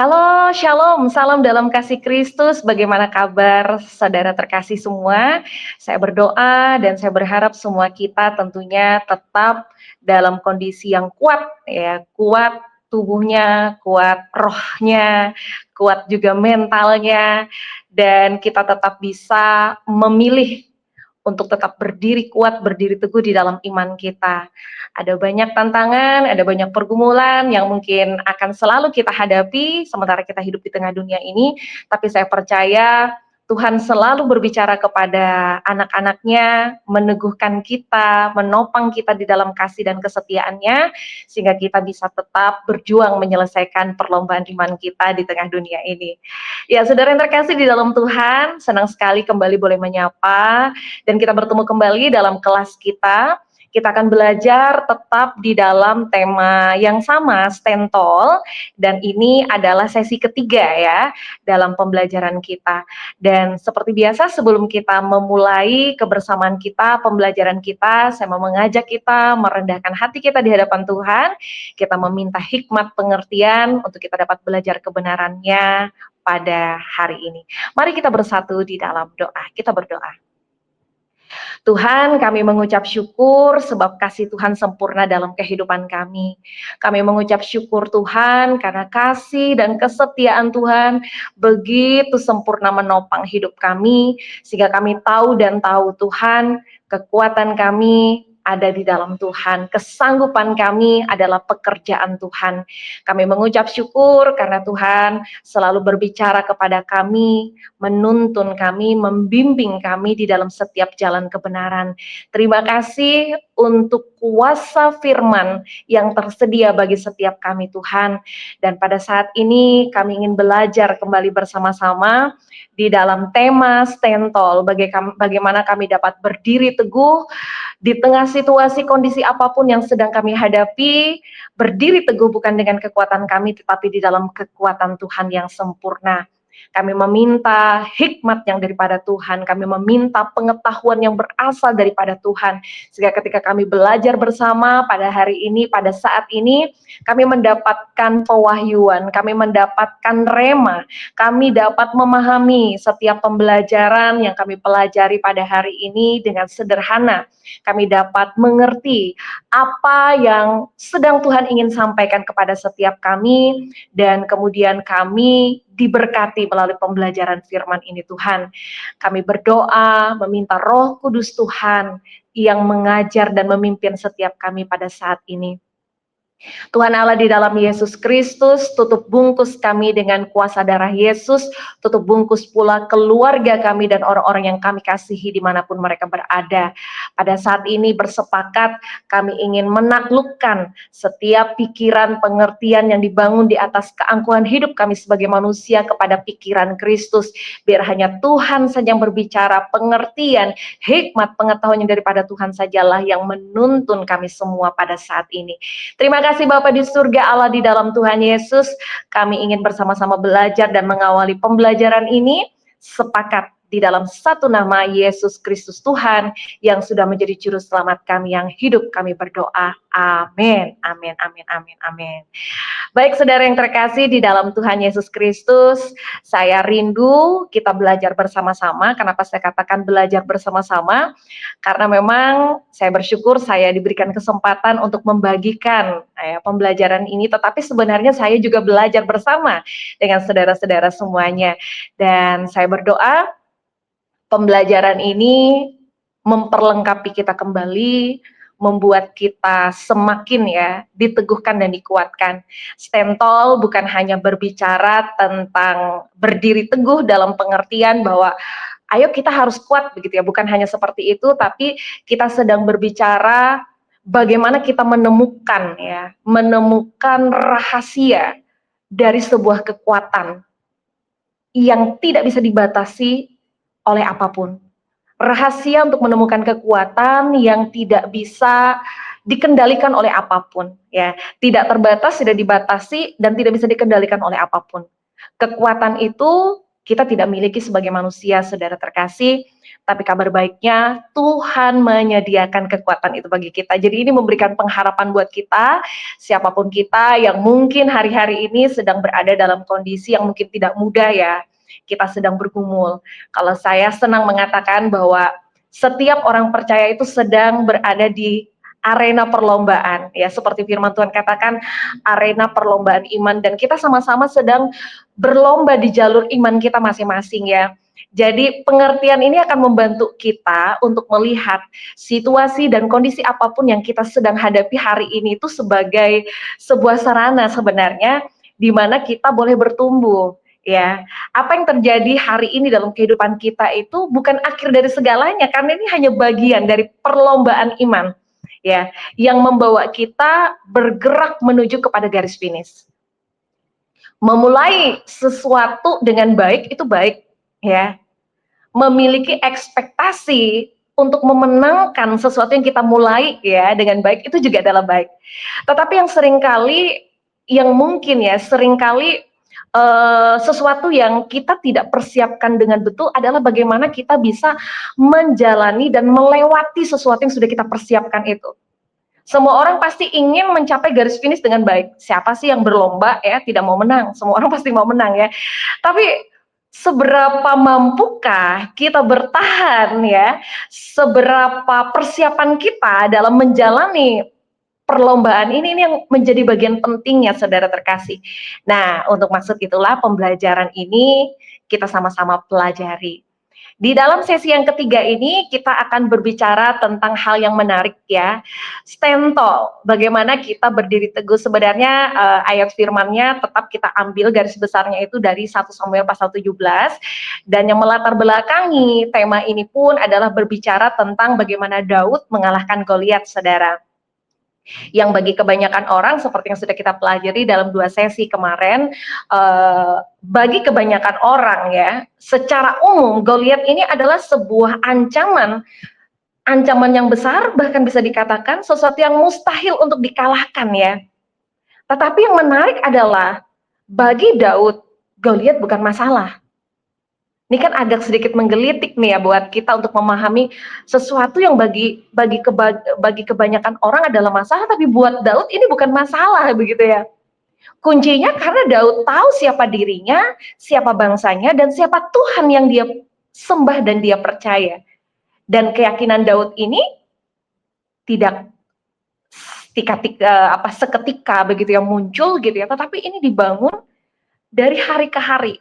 Halo, shalom, salam dalam kasih Kristus. Bagaimana kabar saudara terkasih semua? Saya berdoa dan saya berharap semua kita tentunya tetap dalam kondisi yang kuat ya, kuat tubuhnya, kuat rohnya, kuat juga mentalnya, dan kita tetap bisa memilih untuk tetap berdiri kuat, berdiri teguh di dalam iman kita. Ada banyak tantangan, ada banyak pergumulan yang mungkin akan selalu kita hadapi sementara kita hidup di tengah dunia ini, tapi saya percaya Tuhan selalu berbicara kepada anak-anaknya, meneguhkan kita, menopang kita di dalam kasih dan kesetiaannya, sehingga kita bisa tetap berjuang menyelesaikan perlombaan iman kita di tengah dunia ini. Ya, saudara yang terkasih di dalam Tuhan, senang sekali kembali boleh menyapa, dan kita bertemu kembali dalam kelas kita. Kita akan belajar tetap di dalam tema yang sama, stentol, dan ini adalah sesi ketiga ya dalam pembelajaran kita. Dan seperti biasa sebelum kita memulai kebersamaan kita, pembelajaran kita, saya mau mengajak kita merendahkan hati kita di hadapan Tuhan. Kita meminta hikmat pengertian untuk kita dapat belajar kebenarannya pada hari ini. Mari kita bersatu di dalam doa. Kita berdoa. Tuhan, kami mengucap syukur sebab kasih Tuhan sempurna dalam kehidupan kami. Kami mengucap syukur Tuhan karena kasih dan kesetiaan Tuhan begitu sempurna menopang hidup kami, sehingga kami tahu dan tahu Tuhan, kekuatan kami ada di dalam Tuhan, kesanggupan kami adalah pekerjaan Tuhan. Kami mengucap syukur karena Tuhan selalu berbicara kepada kami, menuntun kami, membimbing kami di dalam setiap jalan kebenaran. Terima kasih untuk kuasa firman yang tersedia bagi setiap kami Tuhan. Dan pada saat ini kami ingin belajar kembali bersama-sama di dalam tema stentol, bagaimana kami dapat berdiri teguh di tengah situasi kondisi apapun yang sedang kami hadapi, berdiri teguh bukan dengan kekuatan kami, tetapi di dalam kekuatan Tuhan yang sempurna. Kami meminta hikmat yang daripada Tuhan, kami meminta pengetahuan yang berasal daripada Tuhan, sehingga ketika kami belajar bersama pada hari ini, pada saat ini, kami mendapatkan pewahyuan, kami mendapatkan rema, kami dapat memahami setiap pembelajaran yang kami pelajari pada hari ini dengan sederhana. Kami dapat mengerti apa yang sedang Tuhan ingin sampaikan kepada setiap kami, dan kemudian kami diberkati melalui pembelajaran firman ini Tuhan. Kami berdoa meminta Roh Kudus Tuhan yang mengajar dan memimpin setiap kami pada saat ini. Tuhan Allah di dalam Yesus Kristus, tutup bungkus kami dengan kuasa darah Yesus, tutup bungkus pula keluarga kami dan orang-orang yang kami kasihi dimanapun mereka berada. Pada saat ini bersepakat kami ingin menaklukkan setiap pikiran pengertian yang dibangun di atas keangkuhan hidup kami sebagai manusia kepada pikiran Kristus. Biar hanya Tuhan saja yang berbicara, pengertian, hikmat, pengetahuan yang daripada Tuhan sajalah yang menuntun kami semua pada saat ini. Terima kasih Bapa di surga Allah di dalam Tuhan Yesus. Kami ingin bersama-sama belajar dan mengawali pembelajaran ini sepakat di dalam satu nama Yesus Kristus Tuhan yang sudah menjadi juru selamat kami yang hidup, kami berdoa. Amin. Amin. Amin. Amin. Amin. Baik saudara yang terkasih di dalam Tuhan Yesus Kristus, saya rindu kita belajar bersama-sama. Kenapa saya katakan belajar bersama-sama? Karena memang saya bersyukur saya diberikan kesempatan untuk membagikan pembelajaran ini, tetapi sebenarnya saya juga belajar bersama dengan saudara-saudara semuanya. Dan saya berdoa pembelajaran ini memperlengkapi kita kembali, membuat kita semakin diteguhkan dan dikuatkan. Stentol bukan hanya berbicara tentang berdiri teguh dalam pengertian bahwa ayo kita harus kuat begitu ya, bukan hanya seperti itu, tapi kita sedang berbicara bagaimana kita menemukan rahasia dari sebuah kekuatan yang tidak bisa dibatasi oleh apapun. Rahasia untuk menemukan kekuatan yang tidak bisa dikendalikan oleh apapun, ya. Tidak terbatas, tidak dibatasi, dan tidak bisa dikendalikan oleh apapun. Kekuatan itu kita tidak miliki sebagai manusia, saudara terkasih, tapi kabar baiknya Tuhan menyediakan kekuatan itu bagi kita. Jadi ini memberikan pengharapan buat kita, siapapun kita yang mungkin hari-hari ini sedang berada dalam kondisi yang mungkin tidak mudah ya, kita sedang bergumul. Kalau saya senang mengatakan bahwa setiap orang percaya itu sedang berada di arena perlombaan, ya seperti firman Tuhan katakan, arena perlombaan iman, dan kita sama-sama sedang berlomba di jalur iman kita masing-masing ya. Jadi pengertian ini akan membantu kita untuk melihat situasi dan kondisi apapun yang kita sedang hadapi hari ini itu sebagai sebuah sarana sebenarnya di mana kita boleh bertumbuh ya. Apa yang terjadi hari ini dalam kehidupan kita itu bukan akhir dari segalanya, karena ini hanya bagian dari perlombaan iman ya, yang membawa kita bergerak menuju kepada garis finish. Memulai sesuatu dengan baik itu baik ya. Memiliki ekspektasi untuk memenangkan sesuatu yang kita mulai ya dengan baik itu juga adalah baik. Tetapi yang seringkali yang mungkin ya seringkali sesuatu yang kita tidak persiapkan dengan betul adalah bagaimana kita bisa menjalani dan melewati sesuatu yang sudah kita persiapkan itu. Semua orang pasti ingin mencapai garis finish dengan baik. Siapa sih yang berlomba ya tidak mau menang? Semua orang pasti mau menang ya. Tapi seberapa mampukah kita bertahan ya? Seberapa persiapan kita dalam menjalani perlombaan ini yang menjadi bagian pentingnya, saudara terkasih. Nah, untuk maksud itulah pembelajaran ini kita sama-sama pelajari. Di dalam sesi yang ketiga ini kita akan berbicara tentang hal yang menarik ya. Stand tall, bagaimana kita berdiri teguh. Sebenarnya ayat firmannya tetap kita ambil garis besarnya itu dari 1 Samuel pasal 17, dan yang melatar belakangi tema ini pun adalah berbicara tentang bagaimana Daud mengalahkan Goliat, saudara. Yang bagi kebanyakan orang seperti yang sudah kita pelajari dalam 2 sesi kemarin, bagi kebanyakan orang ya, secara umum Goliat ini adalah sebuah ancaman yang besar, bahkan bisa dikatakan sesuatu yang mustahil untuk dikalahkan ya. Tetapi yang menarik adalah bagi Daud, Goliat bukan masalah. Ini kan agak sedikit menggelitik nih ya buat kita untuk memahami sesuatu yang bagi kebanyakan orang adalah masalah, tapi buat Daud ini bukan masalah begitu ya. Kuncinya karena Daud tahu siapa dirinya, siapa bangsanya, dan siapa Tuhan yang dia sembah dan dia percaya. Dan keyakinan Daud ini tidak seketika begitu yang muncul gitu ya, tetapi ini dibangun dari hari ke hari.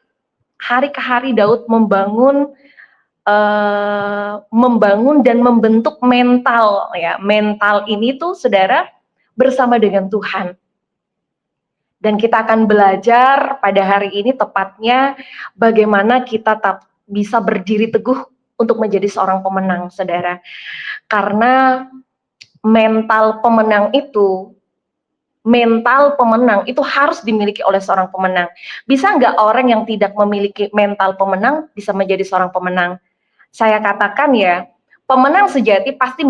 Hari ke hari Daud membangun dan membentuk mental ya. Mental ini tuh saudara bersama dengan Tuhan. Dan kita akan belajar pada hari ini tepatnya bagaimana kita bisa berdiri teguh untuk menjadi seorang pemenang, saudara. Karena mental pemenang itu harus dimiliki oleh seorang pemenang. Bisa nggak orang yang tidak memiliki mental pemenang bisa menjadi seorang pemenang? Saya katakan ya, pemenang sejati pasti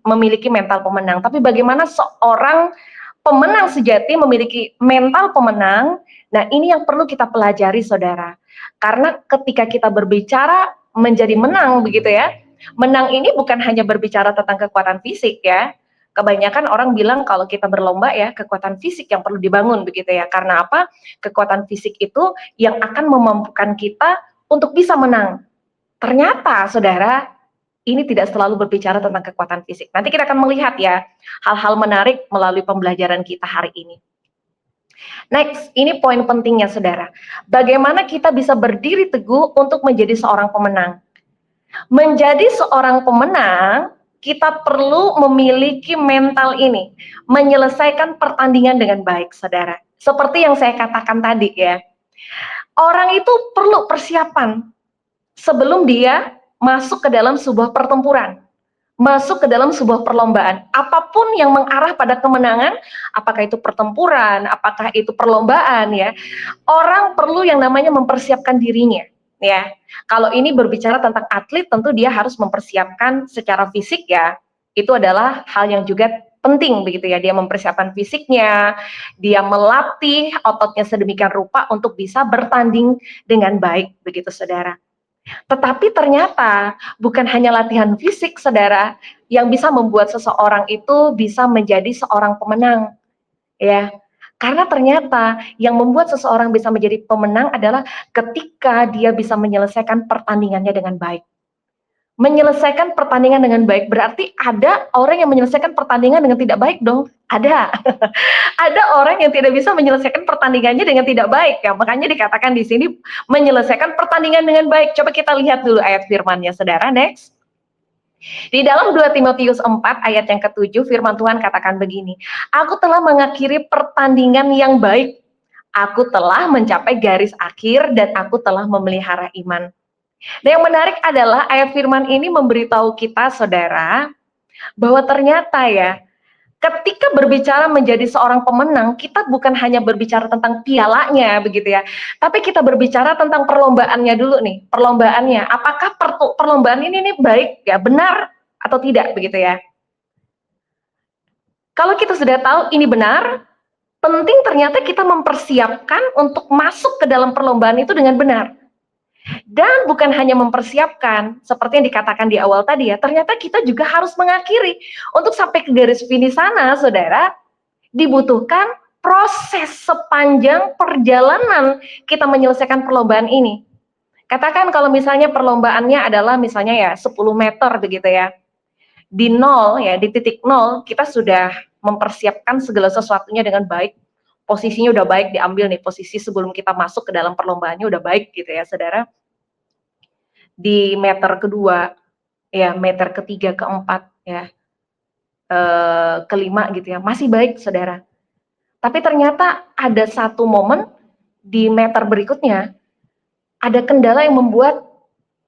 memiliki mental pemenang. Tapi bagaimana seorang pemenang sejati memiliki mental pemenang? Nah, ini yang perlu kita pelajari, saudara. Karena ketika kita berbicara menjadi menang, begitu ya, menang ini bukan hanya berbicara tentang kekuatan fisik ya. Kebanyakan orang bilang kalau kita berlomba ya kekuatan fisik yang perlu dibangun begitu ya. Karena apa? Kekuatan fisik itu yang akan memampukan kita untuk bisa menang. Ternyata saudara, ini tidak selalu berbicara tentang kekuatan fisik. Nanti kita akan melihat ya hal-hal menarik melalui pembelajaran kita hari ini. Next, ini poin pentingnya saudara. Bagaimana kita bisa berdiri teguh untuk menjadi seorang pemenang? Menjadi seorang pemenang, kita perlu memiliki mental ini, menyelesaikan pertandingan dengan baik, saudara. Seperti yang saya katakan tadi ya, orang itu perlu persiapan sebelum dia masuk ke dalam sebuah pertempuran, masuk ke dalam sebuah perlombaan. Apapun yang mengarah pada kemenangan, apakah itu pertempuran, apakah itu perlombaan ya, orang perlu yang namanya mempersiapkan dirinya. Ya, kalau ini berbicara tentang atlet, tentu dia harus mempersiapkan secara fisik ya. Itu adalah hal yang juga penting begitu ya, dia mempersiapkan fisiknya, dia melatih ototnya sedemikian rupa untuk bisa bertanding dengan baik begitu Saudara. Tetapi ternyata bukan hanya latihan fisik Saudara yang bisa membuat seseorang itu bisa menjadi seorang pemenang ya. Karena ternyata yang membuat seseorang bisa menjadi pemenang adalah ketika dia bisa menyelesaikan pertandingannya dengan baik. Menyelesaikan pertandingan dengan baik berarti ada orang yang menyelesaikan pertandingan dengan tidak baik dong? Ada. Ada orang yang tidak bisa menyelesaikan pertandingannya dengan tidak baik ya. Makanya dikatakan di sini menyelesaikan pertandingan dengan baik. Coba kita lihat dulu ayat firman-Nya Saudara, next. Di dalam 2 Timotius 4 ayat yang ke-7 firman Tuhan katakan begini, "Aku telah mengakhiri pertandingan yang baik. Aku telah mencapai garis akhir dan aku telah memelihara iman." Dan yang menarik adalah ayat firman ini memberitahu kita Saudara, bahwa ternyata ya, ketika berbicara menjadi seorang pemenang, kita bukan hanya berbicara tentang pialanya begitu ya, tapi kita berbicara tentang perlombaannya dulu nih, perlombaannya. Apakah perlombaan ini nih baik ya, benar atau tidak begitu ya. Kalau kita sudah tahu ini benar, penting ternyata kita mempersiapkan untuk masuk ke dalam perlombaan itu dengan benar. Dan bukan hanya mempersiapkan, seperti yang dikatakan di awal tadi ya, ternyata kita juga harus mengakhiri. Untuk sampai ke garis finish sana, Saudara, dibutuhkan proses sepanjang perjalanan kita menyelesaikan perlombaan ini. Katakan kalau misalnya perlombaannya adalah misalnya ya 10 meter begitu ya. Di nol ya, di titik nol kita sudah mempersiapkan segala sesuatunya dengan baik. Posisinya udah baik diambil nih, posisi sebelum kita masuk ke dalam perlombaannya udah baik gitu ya, Saudara. Di meter kedua, ya meter ketiga, keempat, ya, kelima gitu ya, masih baik Saudara. Tapi ternyata ada satu momen di meter berikutnya, ada kendala yang membuat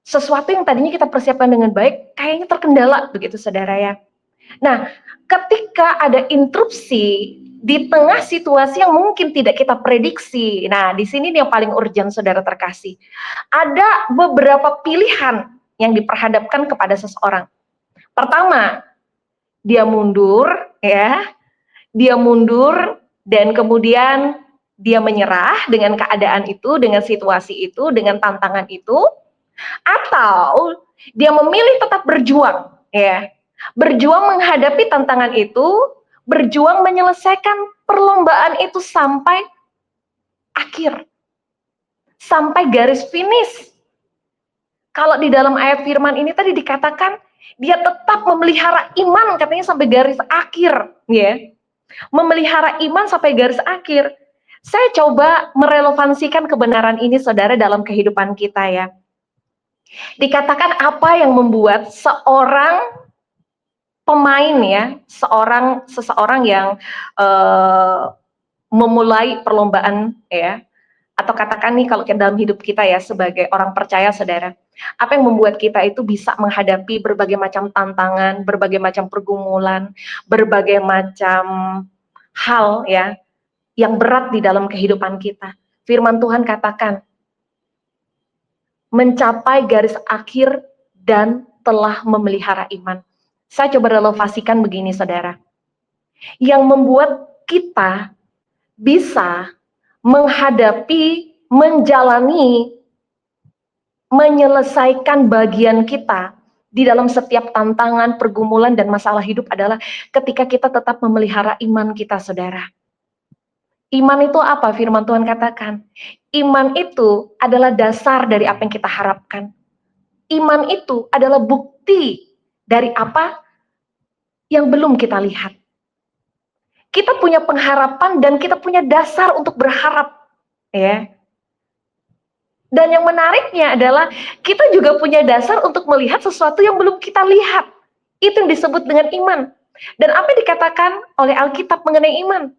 sesuatu yang tadinya kita persiapkan dengan baik, kayaknya terkendala begitu Saudara ya. Nah, ketika ada interupsi di tengah situasi yang mungkin tidak kita prediksi, nah di sini nih yang paling urgent Saudara terkasih. Ada beberapa pilihan yang diperhadapkan kepada seseorang. Pertama, dia mundur ya, dia mundur dan kemudian dia menyerah dengan keadaan itu, dengan situasi itu, dengan tantangan itu, atau dia memilih tetap berjuang ya. Berjuang menghadapi tantangan itu, berjuang menyelesaikan perlombaan itu sampai akhir. Sampai garis finish. Kalau di dalam ayat firman ini tadi dikatakan dia tetap memelihara iman katanya sampai garis akhir, ya. Memelihara iman sampai garis akhir. Saya coba merelevansikan kebenaran ini Saudara dalam kehidupan kita ya. Dikatakan apa yang membuat seorang pemain ya, seseorang yang memulai perlombaan ya, atau katakan nih kalau dalam hidup kita ya sebagai orang percaya Saudara, apa yang membuat kita itu bisa menghadapi berbagai macam tantangan, berbagai macam pergumulan, berbagai macam hal ya yang berat di dalam kehidupan kita. Firman Tuhan katakan mencapai garis akhir dan telah memelihara iman. Saya coba relevasikan begini Saudara. Yang membuat kita bisa menghadapi, menjalani, menyelesaikan bagian kita di dalam setiap tantangan, pergumulan, dan masalah hidup adalah ketika kita tetap memelihara iman kita, Saudara. Iman itu apa? Firman Tuhan katakan. Iman itu adalah dasar dari apa yang kita harapkan. Iman itu adalah bukti dari apa yang belum kita lihat. Kita punya pengharapan dan kita punya dasar untuk berharap, ya. Dan yang menariknya adalah kita juga punya dasar untuk melihat sesuatu yang belum kita lihat. Itu yang disebut dengan iman. Dan apa yang dikatakan oleh Alkitab mengenai iman?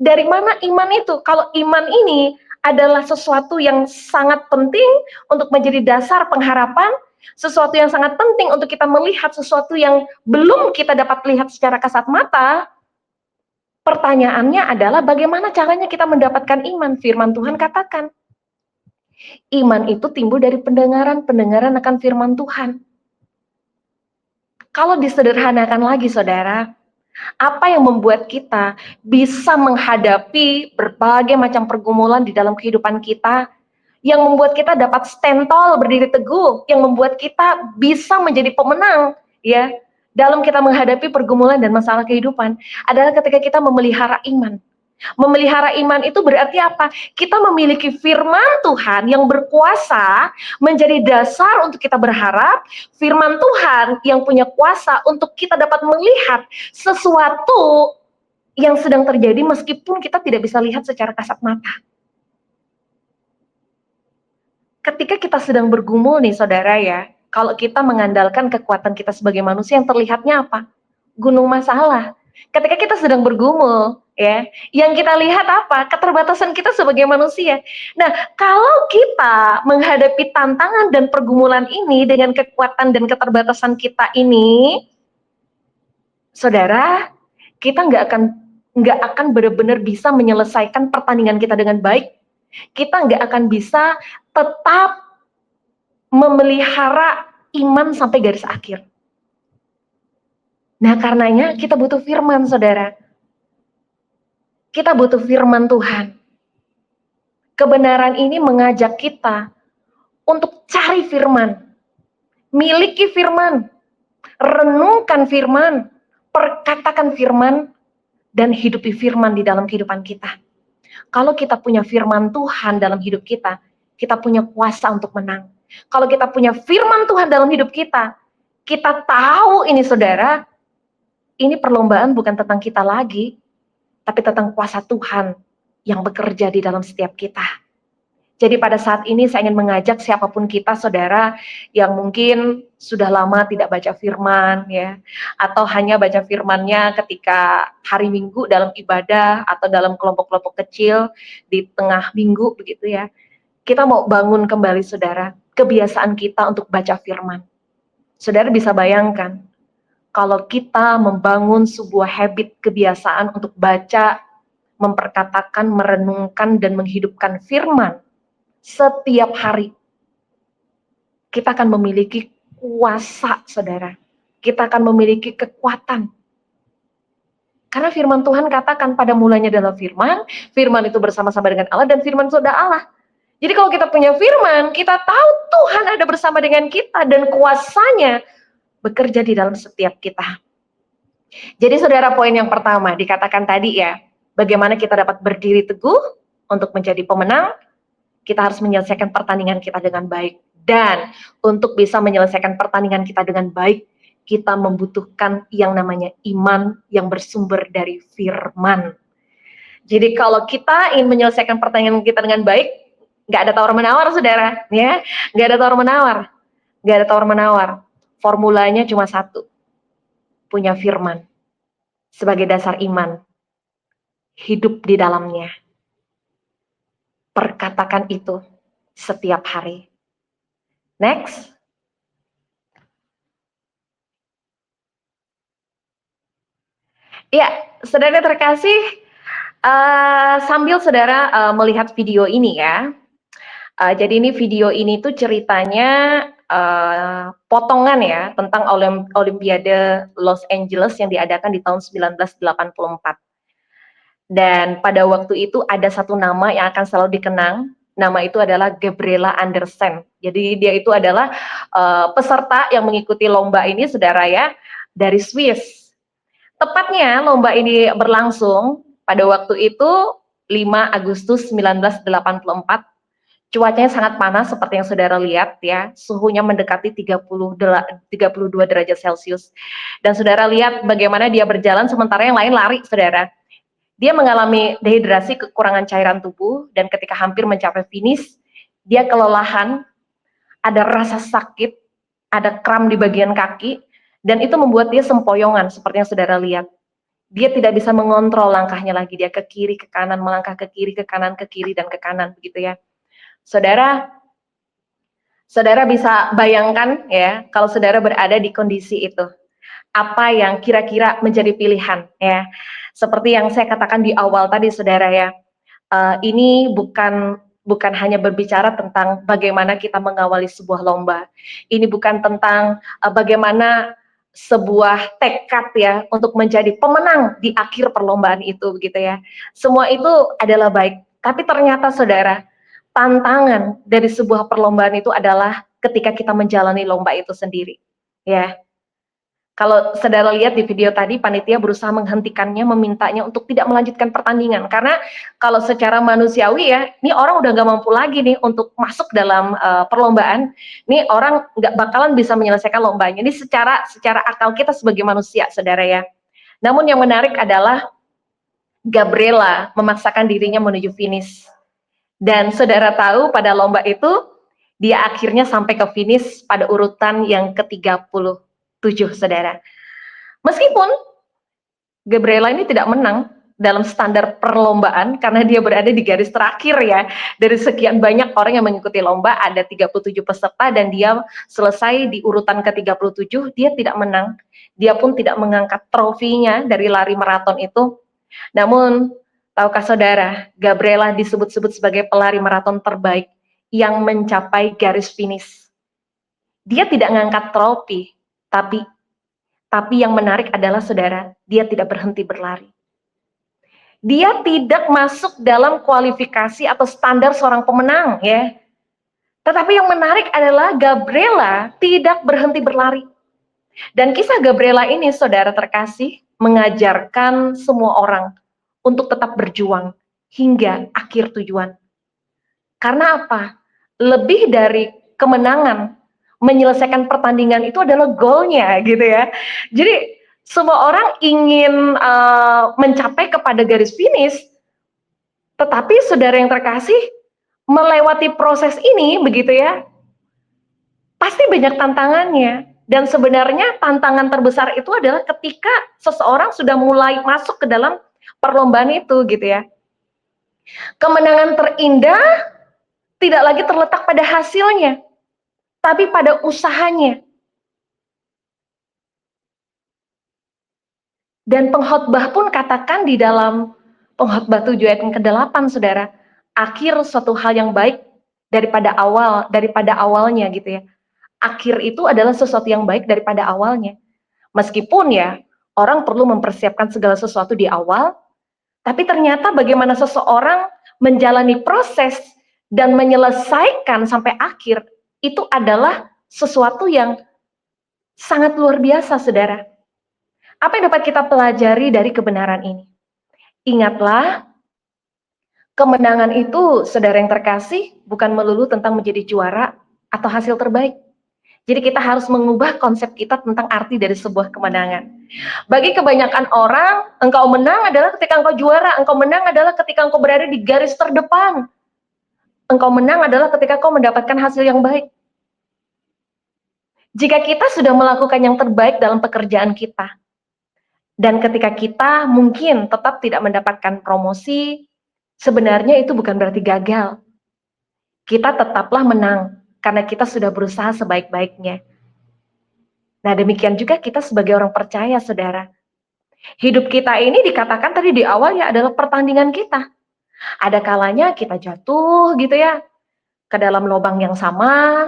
Dari mana iman itu? Kalau iman ini adalah sesuatu yang sangat penting untuk menjadi dasar pengharapan, sesuatu yang sangat penting untuk kita melihat sesuatu yang belum kita dapat lihat secara kasat mata. Pertanyaannya adalah bagaimana caranya kita mendapatkan iman? Firman Tuhan katakan, iman itu timbul dari pendengaran akan firman Tuhan. Kalau disederhanakan lagi, Saudara, Apa yang membuat kita bisa menghadapi berbagai macam pergumulan di dalam kehidupan kita, yang membuat kita dapat stand tall, berdiri teguh, yang membuat kita bisa menjadi pemenang, ya, dalam kita menghadapi pergumulan dan masalah kehidupan, adalah ketika kita memelihara iman. Memelihara iman itu berarti apa? Kita memiliki firman Tuhan yang berkuasa menjadi dasar untuk kita berharap, firman Tuhan yang punya kuasa untuk kita dapat melihat sesuatu yang sedang terjadi meskipun kita tidak bisa lihat secara kasat mata. Ketika kita sedang bergumul nih saudara ya, kalau kita mengandalkan kekuatan kita sebagai manusia yang terlihatnya apa? Gunung masalah. Ketika kita sedang bergumul, ya, yang kita lihat apa? Keterbatasan kita sebagai manusia. Nah, kalau kita menghadapi tantangan dan pergumulan ini dengan kekuatan dan keterbatasan kita ini, saudara, kita nggak akan benar-benar bisa menyelesaikan pertandingan kita dengan baik. Kita nggak akan bisa tetap memelihara iman sampai garis akhir. Nah, karenanya kita butuh firman, saudara. Kita butuh firman Tuhan. Kebenaran ini mengajak kita untuk cari firman, miliki firman, renungkan firman, perkatakan firman, dan hidupi firman di dalam kehidupan kita. Kalau kita punya firman Tuhan dalam hidup kita punya kuasa untuk menang. Kalau kita punya firman Tuhan dalam hidup kita tahu ini saudara, ini perlombaan bukan tentang kita lagi, tapi tentang kuasa Tuhan yang bekerja di dalam setiap kita. Jadi pada saat ini saya ingin mengajak siapapun kita saudara yang mungkin sudah lama tidak baca firman ya, atau hanya baca firmannya ketika hari Minggu dalam ibadah atau dalam kelompok-kelompok kecil di tengah minggu begitu ya. Kita mau bangun kembali saudara, kebiasaan kita untuk baca firman. Saudara bisa bayangkan, kalau kita membangun sebuah habit kebiasaan untuk baca, memperkatakan, merenungkan, dan menghidupkan firman setiap hari, kita akan memiliki kuasa, saudara. Kita akan memiliki kekuatan. Karena firman Tuhan katakan pada mulanya adalah firman, firman itu bersama-sama dengan Allah, dan firman itu adalah Allah. Jadi kalau kita punya firman, kita tahu Tuhan ada bersama dengan kita, dan kuasanya bekerja di dalam setiap kita. Jadi saudara, poin yang pertama dikatakan tadi ya, bagaimana kita dapat berdiri teguh untuk menjadi pemenang, kita harus menyelesaikan pertandingan kita dengan baik. Dan untuk bisa menyelesaikan pertandingan kita dengan baik, kita membutuhkan yang namanya iman yang bersumber dari firman. Jadi kalau kita ingin menyelesaikan pertandingan kita dengan baik, nggak ada tawar-menawar saudara, ya, nggak ada tawar-menawar, nggak ada tawar-menawar. Formulanya cuma satu, punya firman sebagai dasar iman, hidup di dalamnya. Perkatakan itu setiap hari. Next. Ya, saudara terkasih, sambil saudara melihat video ini ya. Jadi ini video ini tuh ceritanya potongan ya tentang Olimpiade Los Angeles yang diadakan di tahun 1984. Dan pada waktu itu ada satu nama yang akan selalu dikenang. Nama itu adalah Gabriela Andersen. Jadi dia itu adalah peserta yang mengikuti lomba ini, saudara ya, dari Swiss. Tepatnya lomba ini berlangsung pada waktu itu 5 Agustus 1984. Cuacanya sangat panas seperti yang saudara lihat ya, suhunya mendekati 32 derajat Celcius. Dan saudara lihat bagaimana dia berjalan sementara yang lain lari, saudara. Dia mengalami dehidrasi, kekurangan cairan tubuh, dan ketika hampir mencapai finish, dia kelelahan, ada rasa sakit, ada kram di bagian kaki, dan itu membuat dia sempoyongan seperti yang saudara lihat. Dia tidak bisa mengontrol langkahnya lagi, dia ke kiri, ke kanan, melangkah ke kiri, ke kanan, ke kiri, dan ke kanan, begitu ya. Saudara bisa bayangkan ya, kalau saudara berada di kondisi itu, apa yang kira-kira menjadi pilihan ya. Seperti yang saya katakan di awal tadi saudara ya, ini bukan hanya berbicara tentang bagaimana kita mengawali sebuah lomba. Ini bukan tentang bagaimana sebuah tekad ya untuk menjadi pemenang di akhir perlombaan itu begitu ya. Semua itu adalah baik, tapi ternyata saudara, tantangan dari sebuah perlombaan itu adalah ketika kita menjalani lomba itu sendiri. Ya, kalau saudara lihat di video tadi, panitia berusaha menghentikannya, memintanya untuk tidak melanjutkan pertandingan. Karena kalau secara manusiawi ya, ini orang udah nggak mampu lagi nih untuk masuk dalam perlombaan. Ini orang nggak bakalan bisa menyelesaikan lombanya. Ini secara akal kita sebagai manusia, saudara ya. Namun yang menarik adalah Gabriela memaksakan dirinya menuju finish. Dan saudara tahu pada lomba itu, dia akhirnya sampai ke finish pada urutan yang ke-37, saudara. Meskipun Gabriela ini tidak menang dalam standar perlombaan karena dia berada di garis terakhir ya. Dari sekian banyak orang yang mengikuti lomba, ada 37 peserta dan dia selesai di urutan ke-37, dia tidak menang. Dia pun tidak mengangkat trofinya dari lari maraton itu. Namun, tahukah saudara, Gabriela disebut-sebut sebagai pelari maraton terbaik yang mencapai garis finish. Dia tidak mengangkat trofi, tapi yang menarik adalah saudara, dia tidak berhenti berlari. Dia tidak masuk dalam kualifikasi atau standar seorang pemenang ya. Tetapi yang menarik adalah Gabriela tidak berhenti berlari. Dan kisah Gabriela ini saudara terkasih mengajarkan semua orang untuk tetap berjuang hingga akhir tujuan. Karena apa? Lebih dari kemenangan, menyelesaikan pertandingan itu adalah goalnya gitu ya. Jadi semua orang ingin mencapai kepada garis finish, tetapi saudara yang terkasih melewati proses ini begitu ya, pasti banyak tantangannya. Dan sebenarnya tantangan terbesar itu adalah ketika seseorang sudah mulai masuk ke dalam perlombaan itu gitu ya. Kemenangan terindah tidak lagi terletak pada hasilnya, tapi pada usahanya. Dan pengkhotbah pun katakan di dalam pengkhotbah 7 ayat yang ke-8, saudara, akhir suatu hal yang baik daripada awalnya gitu ya. Akhir itu adalah sesuatu yang baik daripada awalnya. Meskipun ya, orang perlu mempersiapkan segala sesuatu di awal, tapi ternyata bagaimana seseorang menjalani proses dan menyelesaikan sampai akhir, itu adalah sesuatu yang sangat luar biasa, saudara. Apa yang dapat kita pelajari dari kebenaran ini? Ingatlah, kemenangan itu, saudara yang terkasih, bukan melulu tentang menjadi juara atau hasil terbaik. Jadi kita harus mengubah konsep kita tentang arti dari sebuah kemenangan. Bagi kebanyakan orang, engkau menang adalah ketika engkau juara, engkau menang adalah ketika engkau berada di garis terdepan. Engkau menang adalah ketika kau mendapatkan hasil yang baik. Jika kita sudah melakukan yang terbaik dalam pekerjaan kita, dan ketika kita mungkin tetap tidak mendapatkan promosi, sebenarnya itu bukan berarti gagal. Kita tetaplah menang, karena kita sudah berusaha sebaik-baiknya. Nah, demikian juga kita sebagai orang percaya, saudara. Hidup kita ini dikatakan tadi di awal ya adalah pertandingan kita. Ada kalanya kita jatuh gitu ya, ke dalam lubang yang sama,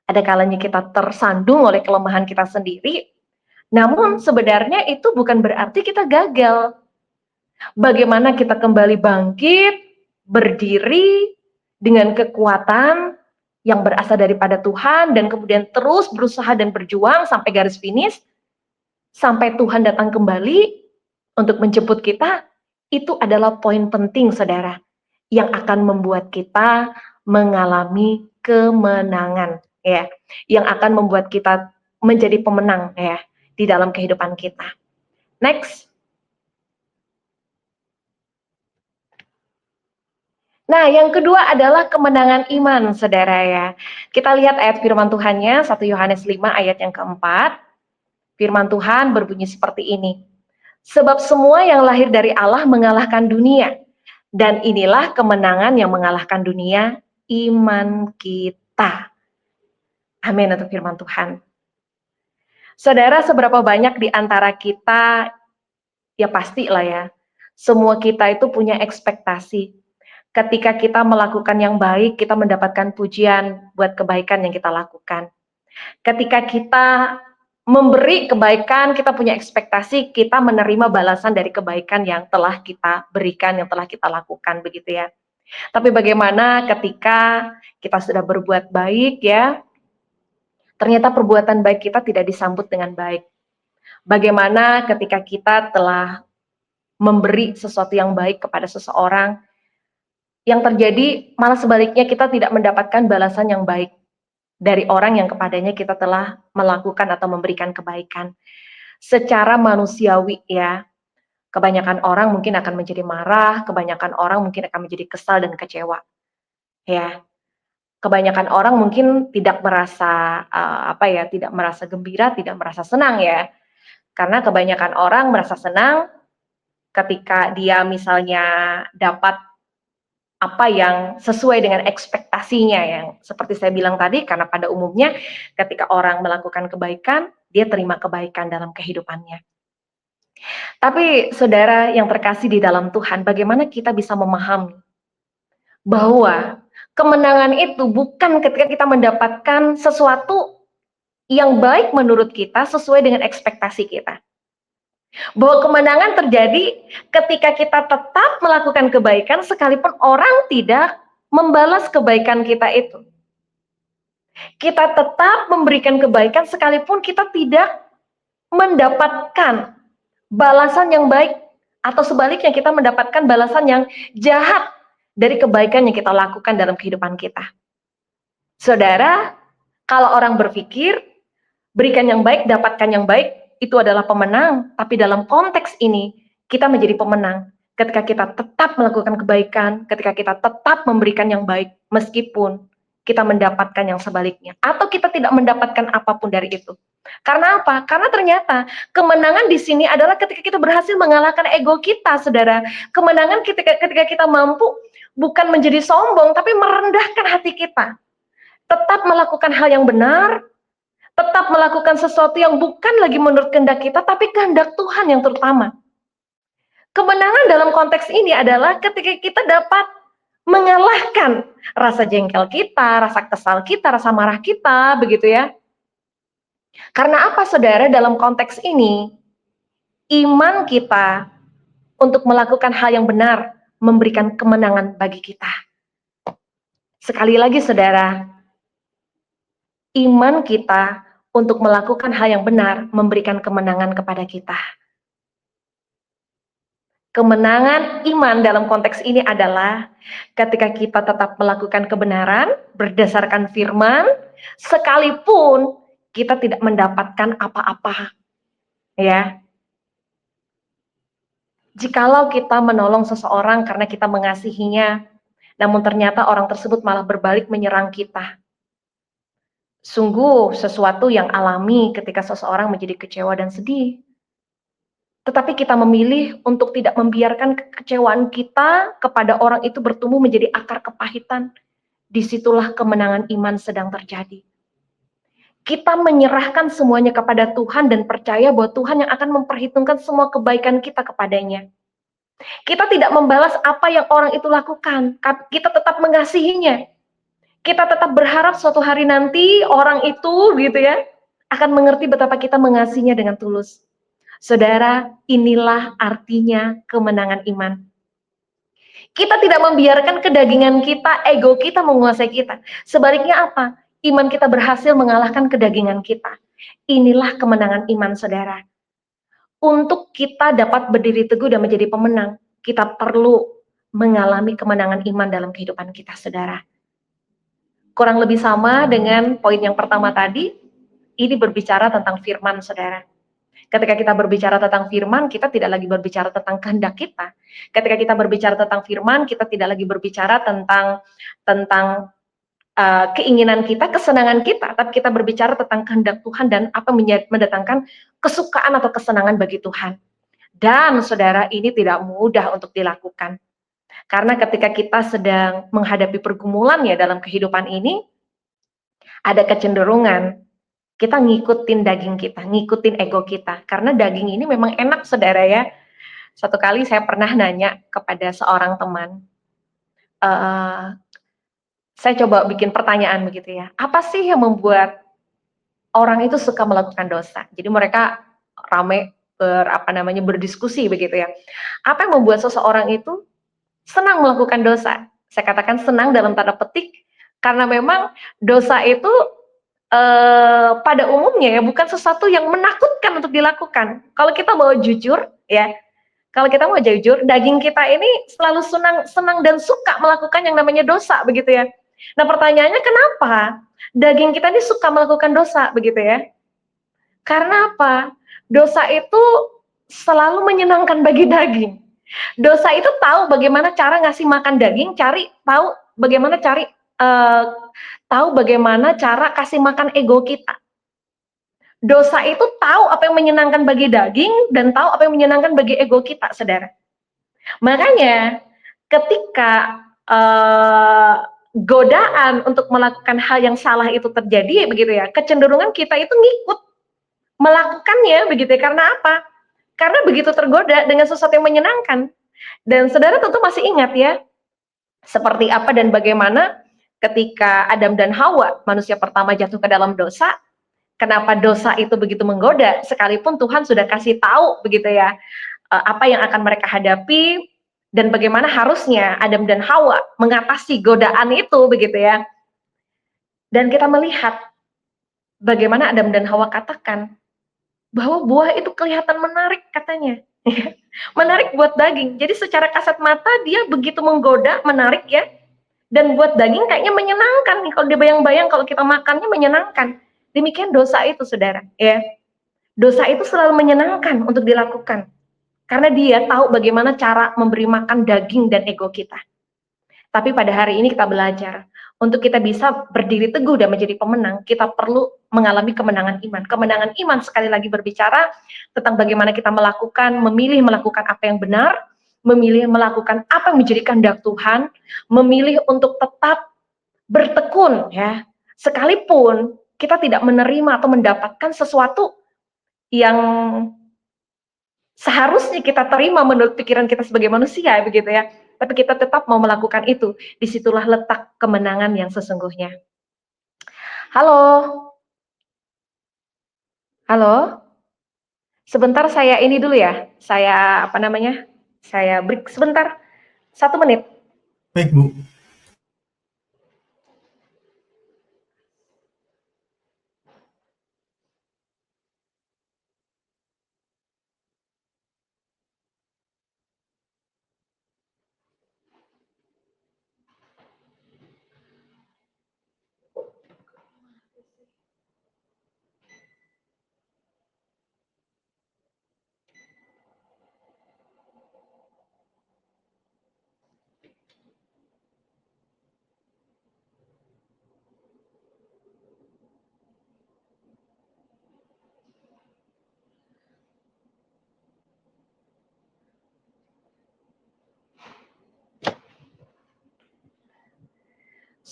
ada kalanya kita tersandung oleh kelemahan kita sendiri, namun sebenarnya itu bukan berarti kita gagal. Bagaimana kita kembali bangkit, berdiri dengan kekuatan yang berasal daripada Tuhan dan kemudian terus berusaha dan berjuang sampai garis finish, sampai Tuhan datang kembali untuk menjemput kita, itu adalah poin penting saudara, yang akan membuat kita mengalami kemenangan ya, yang akan membuat kita menjadi pemenang ya di dalam kehidupan kita. Next. Nah, yang kedua adalah kemenangan iman, saudara ya. Kita lihat ayat firman Tuhannya, 1 Yohanes 5 ayat yang keempat. Firman Tuhan berbunyi seperti ini. Sebab semua yang lahir dari Allah mengalahkan dunia. Dan inilah kemenangan yang mengalahkan dunia, iman kita. Amin untuk firman Tuhan. Saudara, seberapa banyak di antara kita, ya pastilah ya, semua kita itu punya ekspektasi. Ketika kita melakukan yang baik, kita mendapatkan pujian buat kebaikan yang kita lakukan. Ketika kita memberi kebaikan, kita punya ekspektasi, kita menerima balasan dari kebaikan yang telah kita berikan, yang telah kita lakukan, begitu ya. Tapi bagaimana ketika kita sudah berbuat baik ya, ternyata perbuatan baik kita tidak disambut dengan baik. Bagaimana ketika kita telah memberi sesuatu yang baik kepada seseorang, yang terjadi malah sebaliknya kita tidak mendapatkan balasan yang baik dari orang yang kepadanya kita telah melakukan atau memberikan kebaikan. Secara manusiawi ya, kebanyakan orang mungkin akan menjadi marah, kebanyakan orang mungkin akan menjadi kesal dan kecewa. Ya, kebanyakan orang mungkin tidak merasa tidak merasa gembira, tidak merasa senang ya. Karena kebanyakan orang merasa senang ketika dia misalnya dapat apa yang sesuai dengan ekspektasinya, yang seperti saya bilang tadi, karena pada umumnya ketika orang melakukan kebaikan, dia terima kebaikan dalam kehidupannya. Tapi saudara yang terkasih di dalam Tuhan, bagaimana kita bisa memahami bahwa kemenangan itu bukan ketika kita mendapatkan sesuatu yang baik menurut kita sesuai dengan ekspektasi kita. Bahwa kemenangan terjadi ketika kita tetap melakukan kebaikan sekalipun orang tidak membalas kebaikan kita itu. Kita tetap memberikan kebaikan sekalipun kita tidak mendapatkan balasan yang baik, atau sebaliknya kita mendapatkan balasan yang jahat dari kebaikan yang kita lakukan dalam kehidupan kita. Saudara, kalau orang berpikir berikan yang baik, dapatkan yang baik, itu adalah pemenang. Tapi dalam konteks ini, kita menjadi pemenang ketika kita tetap melakukan kebaikan, ketika kita tetap memberikan yang baik, meskipun kita mendapatkan yang sebaliknya, atau kita tidak mendapatkan apapun dari itu. Karena apa? Karena ternyata kemenangan di sini adalah ketika kita berhasil mengalahkan ego kita, saudara. Kemenangan ketika kita mampu bukan menjadi sombong, tapi merendahkan hati kita. Tetap melakukan hal yang benar, tetap melakukan sesuatu yang bukan lagi menurut kehendak kita, tapi kehendak Tuhan yang terutama. Kemenangan dalam konteks ini adalah ketika kita dapat mengalahkan rasa jengkel kita, rasa kesal kita, rasa marah kita, begitu ya. Karena apa saudara, dalam konteks ini, iman kita untuk melakukan hal yang benar, memberikan kemenangan bagi kita. Sekali lagi saudara, iman kita untuk melakukan hal yang benar, memberikan kemenangan kepada kita. Kemenangan iman dalam konteks ini adalah ketika kita tetap melakukan kebenaran berdasarkan firman, sekalipun kita tidak mendapatkan apa-apa. Ya. Jikalau kita menolong seseorang karena kita mengasihinya, namun ternyata orang tersebut malah berbalik menyerang kita. Sungguh sesuatu yang alami ketika seseorang menjadi kecewa dan sedih. Tetapi kita memilih untuk tidak membiarkan kekecewaan kita kepada orang itu bertumbuh menjadi akar kepahitan. Disitulah kemenangan iman sedang terjadi. Kita menyerahkan semuanya kepada Tuhan dan percaya bahwa Tuhan yang akan memperhitungkan semua kebaikan kita kepadanya. Kita tidak membalas apa yang orang itu lakukan. Kita tetap mengasihinya. Kita tetap berharap suatu hari nanti orang itu gitu ya akan mengerti betapa kita mengasihinya dengan tulus. Saudara, inilah artinya kemenangan iman. Kita tidak membiarkan kedagingan kita, ego kita menguasai kita. Sebaliknya apa? Iman kita berhasil mengalahkan kedagingan kita. Inilah kemenangan iman saudara. Untuk kita dapat berdiri teguh dan menjadi pemenang, kita perlu mengalami kemenangan iman dalam kehidupan kita saudara. Kurang lebih sama dengan poin yang pertama tadi, ini berbicara tentang firman saudara. Ketika kita berbicara tentang firman, kita tidak lagi berbicara tentang kehendak kita. Ketika kita berbicara tentang firman, kita tidak lagi berbicara tentang keinginan kita, kesenangan kita, tapi kita berbicara tentang kehendak Tuhan dan apa mendatangkan kesukaan atau kesenangan bagi Tuhan. Dan saudara, ini tidak mudah untuk dilakukan. Karena ketika kita sedang menghadapi pergumulan ya dalam kehidupan ini, ada kecenderungan kita ngikutin daging kita, ngikutin ego kita. Karena daging ini memang enak saudara ya. Suatu kali saya pernah nanya kepada seorang teman, saya coba bikin pertanyaan begitu ya. Apa sih yang membuat orang itu suka melakukan dosa. Jadi mereka rame berdiskusi begitu ya. Apa yang membuat seseorang itu senang melakukan dosa? Saya katakan senang dalam tanda petik karena memang dosa itu pada umumnya ya bukan sesuatu yang menakutkan untuk dilakukan. Kalau kita mau jujur ya, kalau kita mau jujur, daging kita ini selalu senang dan suka melakukan yang namanya dosa begitu ya. Nah pertanyaannya kenapa daging kita ini suka melakukan dosa begitu ya? Karena apa? Dosa itu selalu menyenangkan bagi daging. Dosa itu tahu bagaimana cara ngasih makan daging, bagaimana cari uh, tahu bagaimana cara kasih makan ego kita. Dosa itu tahu apa yang menyenangkan bagi daging dan tahu apa yang menyenangkan bagi ego kita, saudara. Makanya ketika godaan untuk melakukan hal yang salah itu terjadi, begitu ya, kecenderungan kita itu ngikut melakukannya, begitu ya. Karena apa? Karena begitu tergoda dengan sesuatu yang menyenangkan. Dan saudara tentu masih ingat ya, seperti apa dan bagaimana ketika Adam dan Hawa, manusia pertama jatuh ke dalam dosa, kenapa dosa itu begitu menggoda, sekalipun Tuhan sudah kasih tahu begitu ya, apa yang akan mereka hadapi, dan bagaimana harusnya Adam dan Hawa mengatasi godaan itu begitu ya. Dan kita melihat bagaimana Adam dan Hawa katakan bahwa buah itu kelihatan menarik katanya. Menarik buat daging. Jadi secara kasat mata dia begitu menggoda, menarik ya. Dan buat daging kayaknya menyenangkan nih, kalau dibayang-bayang kalau kita makannya menyenangkan. Demikian dosa itu, saudara. Ya, dosa itu selalu menyenangkan untuk dilakukan. Karena dia tahu bagaimana cara memberi makan daging dan ego kita. Tapi pada hari ini kita belajar, untuk kita bisa berdiri teguh dan menjadi pemenang, kita perlu mengalami kemenangan iman. Kemenangan iman sekali lagi berbicara tentang bagaimana kita memilih melakukan apa yang benar, memilih melakukan apa yang menjadi kehendak Tuhan, memilih untuk tetap bertekun ya. Sekalipun kita tidak menerima atau mendapatkan sesuatu yang seharusnya kita terima menurut pikiran kita sebagai manusia begitu ya, tapi kita tetap mau melakukan itu. Disitulah letak kemenangan yang sesungguhnya. Halo, halo, sebentar saya ini dulu ya, saya break sebentar, 1 menit. Baik, Bu.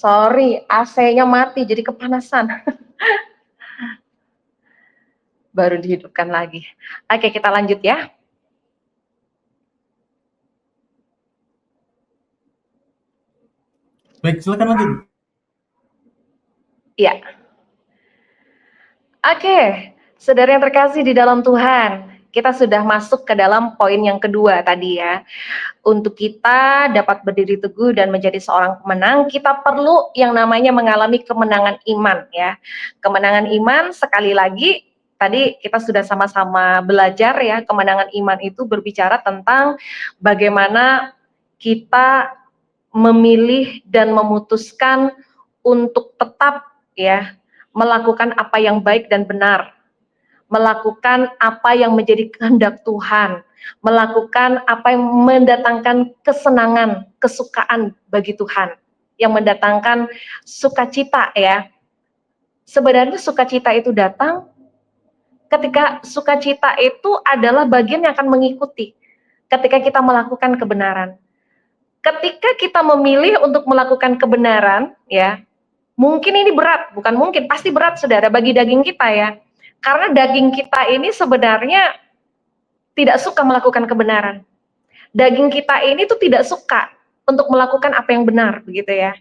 Sorry, AC-nya mati jadi kepanasan. Baru dihidupkan lagi. Oke, kita lanjut ya. Baik, silakan lanjut. Iya. Oke, saudara yang terkasih di dalam Tuhan, kita sudah masuk ke dalam poin yang kedua tadi ya. Untuk kita dapat berdiri teguh dan menjadi seorang pemenang, kita perlu yang namanya mengalami kemenangan iman ya. Kemenangan iman sekali lagi, tadi kita sudah sama-sama belajar ya, kemenangan iman itu berbicara tentang bagaimana kita memilih dan memutuskan untuk tetap ya melakukan apa yang baik dan benar, melakukan apa yang menjadi kehendak Tuhan, melakukan apa yang mendatangkan kesenangan, kesukaan bagi Tuhan, yang mendatangkan sukacita ya. Sebenarnya sukacita itu datang ketika sukacita itu adalah bagian yang akan mengikuti ketika kita melakukan kebenaran. Ketika kita memilih untuk melakukan kebenaran ya, mungkin ini berat, bukan mungkin, pasti berat saudara bagi daging kita ya. Karena daging kita ini sebenarnya tidak suka melakukan kebenaran. Daging kita ini tuh tidak suka untuk melakukan apa yang benar begitu ya.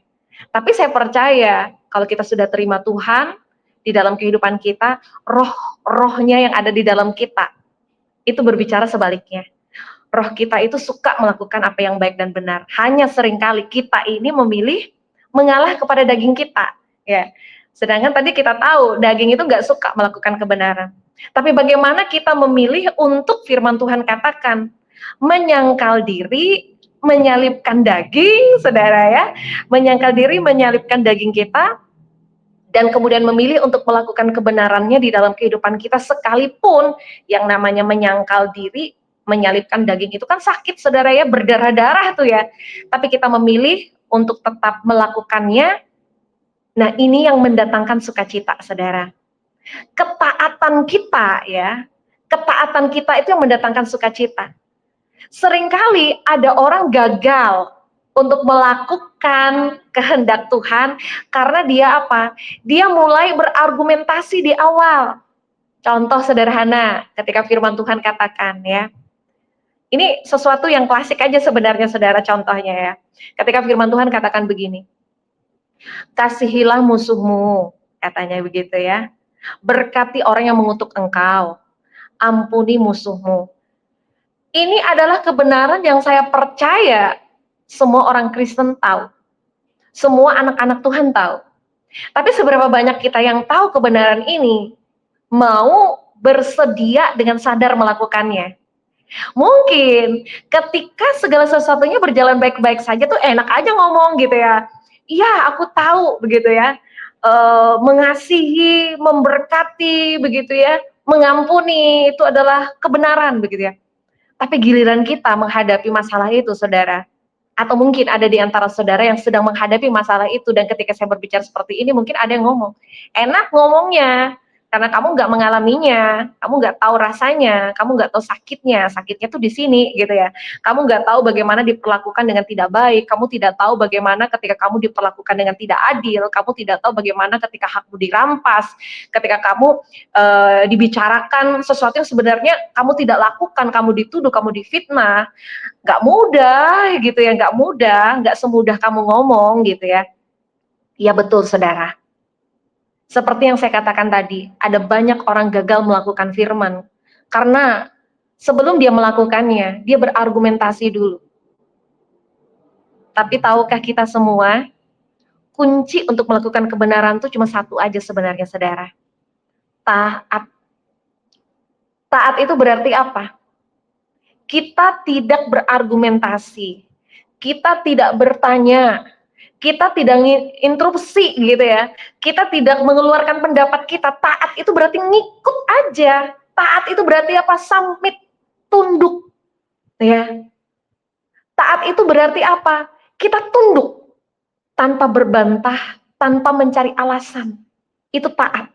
Tapi saya percaya kalau kita sudah terima Tuhan, di dalam kehidupan kita, roh-rohnya yang ada di dalam kita itu berbicara sebaliknya. Roh kita itu suka melakukan apa yang baik dan benar. Hanya seringkali kita ini memilih mengalah kepada daging kita, ya. Sedangkan tadi kita tahu daging itu nggak suka melakukan kebenaran. Tapi bagaimana kita memilih untuk firman Tuhan katakan menyangkal diri, menyalipkan daging, saudara ya, menyangkal diri, menyalipkan daging kita, dan kemudian memilih untuk melakukan kebenarannya di dalam kehidupan kita sekalipun yang namanya menyangkal diri, menyalipkan daging itu kan sakit, saudara ya, berdarah-darah tuh ya. Tapi kita memilih untuk tetap melakukannya. Nah, ini yang mendatangkan sukacita, saudara. Ketaatan kita ya, ketaatan kita itu yang mendatangkan sukacita. Seringkali ada orang gagal untuk melakukan kehendak Tuhan karena dia apa? Dia mulai berargumentasi di awal. Contoh sederhana ketika firman Tuhan katakan ya. Ini sesuatu yang klasik aja sebenarnya saudara, contohnya ya. Ketika firman Tuhan katakan begini. Kasihilah musuhmu, katanya begitu ya. Berkati orang yang mengutuk engkau. Ampuni musuhmu. Ini adalah kebenaran yang saya percaya semua orang Kristen tahu. Semua anak-anak Tuhan tahu. Tapi seberapa banyak kita yang tahu kebenaran ini, mau bersedia dengan sadar melakukannya. Mungkin ketika segala sesuatunya berjalan baik-baik saja tuh enak aja ngomong gitu ya. Iya, aku tahu begitu ya. Mengasihi, memberkati begitu ya, mengampuni itu adalah kebenaran begitu ya. Tapi giliran kita menghadapi masalah itu, saudara, atau mungkin ada di antara saudara yang sedang menghadapi masalah itu, dan ketika saya berbicara seperti ini, mungkin ada yang ngomong, enak ngomongnya, karena kamu nggak mengalaminya, kamu nggak tahu rasanya, kamu nggak tahu sakitnya, sakitnya tuh di sini, gitu ya. Kamu nggak tahu bagaimana diperlakukan dengan tidak baik, kamu tidak tahu bagaimana ketika kamu diperlakukan dengan tidak adil, kamu tidak tahu bagaimana ketika hakmu dirampas, ketika kamu dibicarakan sesuatu yang sebenarnya kamu tidak lakukan, kamu dituduh, kamu difitnah. Nggak mudah gitu ya, nggak mudah, nggak semudah kamu ngomong gitu ya. Iya betul saudara. Seperti yang saya katakan tadi, ada banyak orang gagal melakukan firman karena sebelum dia melakukannya, dia berargumentasi dulu. Tapi tahukah kita semua, kunci untuk melakukan kebenaran itu cuma satu aja sebenarnya saudara. Taat. Taat itu berarti apa? Kita tidak berargumentasi, kita tidak bertanya, kita tidak interupsi gitu ya, kita tidak mengeluarkan pendapat kita. Taat itu berarti ngikut aja. Taat itu berarti apa? Submit, tunduk ya. Taat itu berarti apa? Kita tunduk tanpa berbantah, tanpa mencari alasan. Itu taat.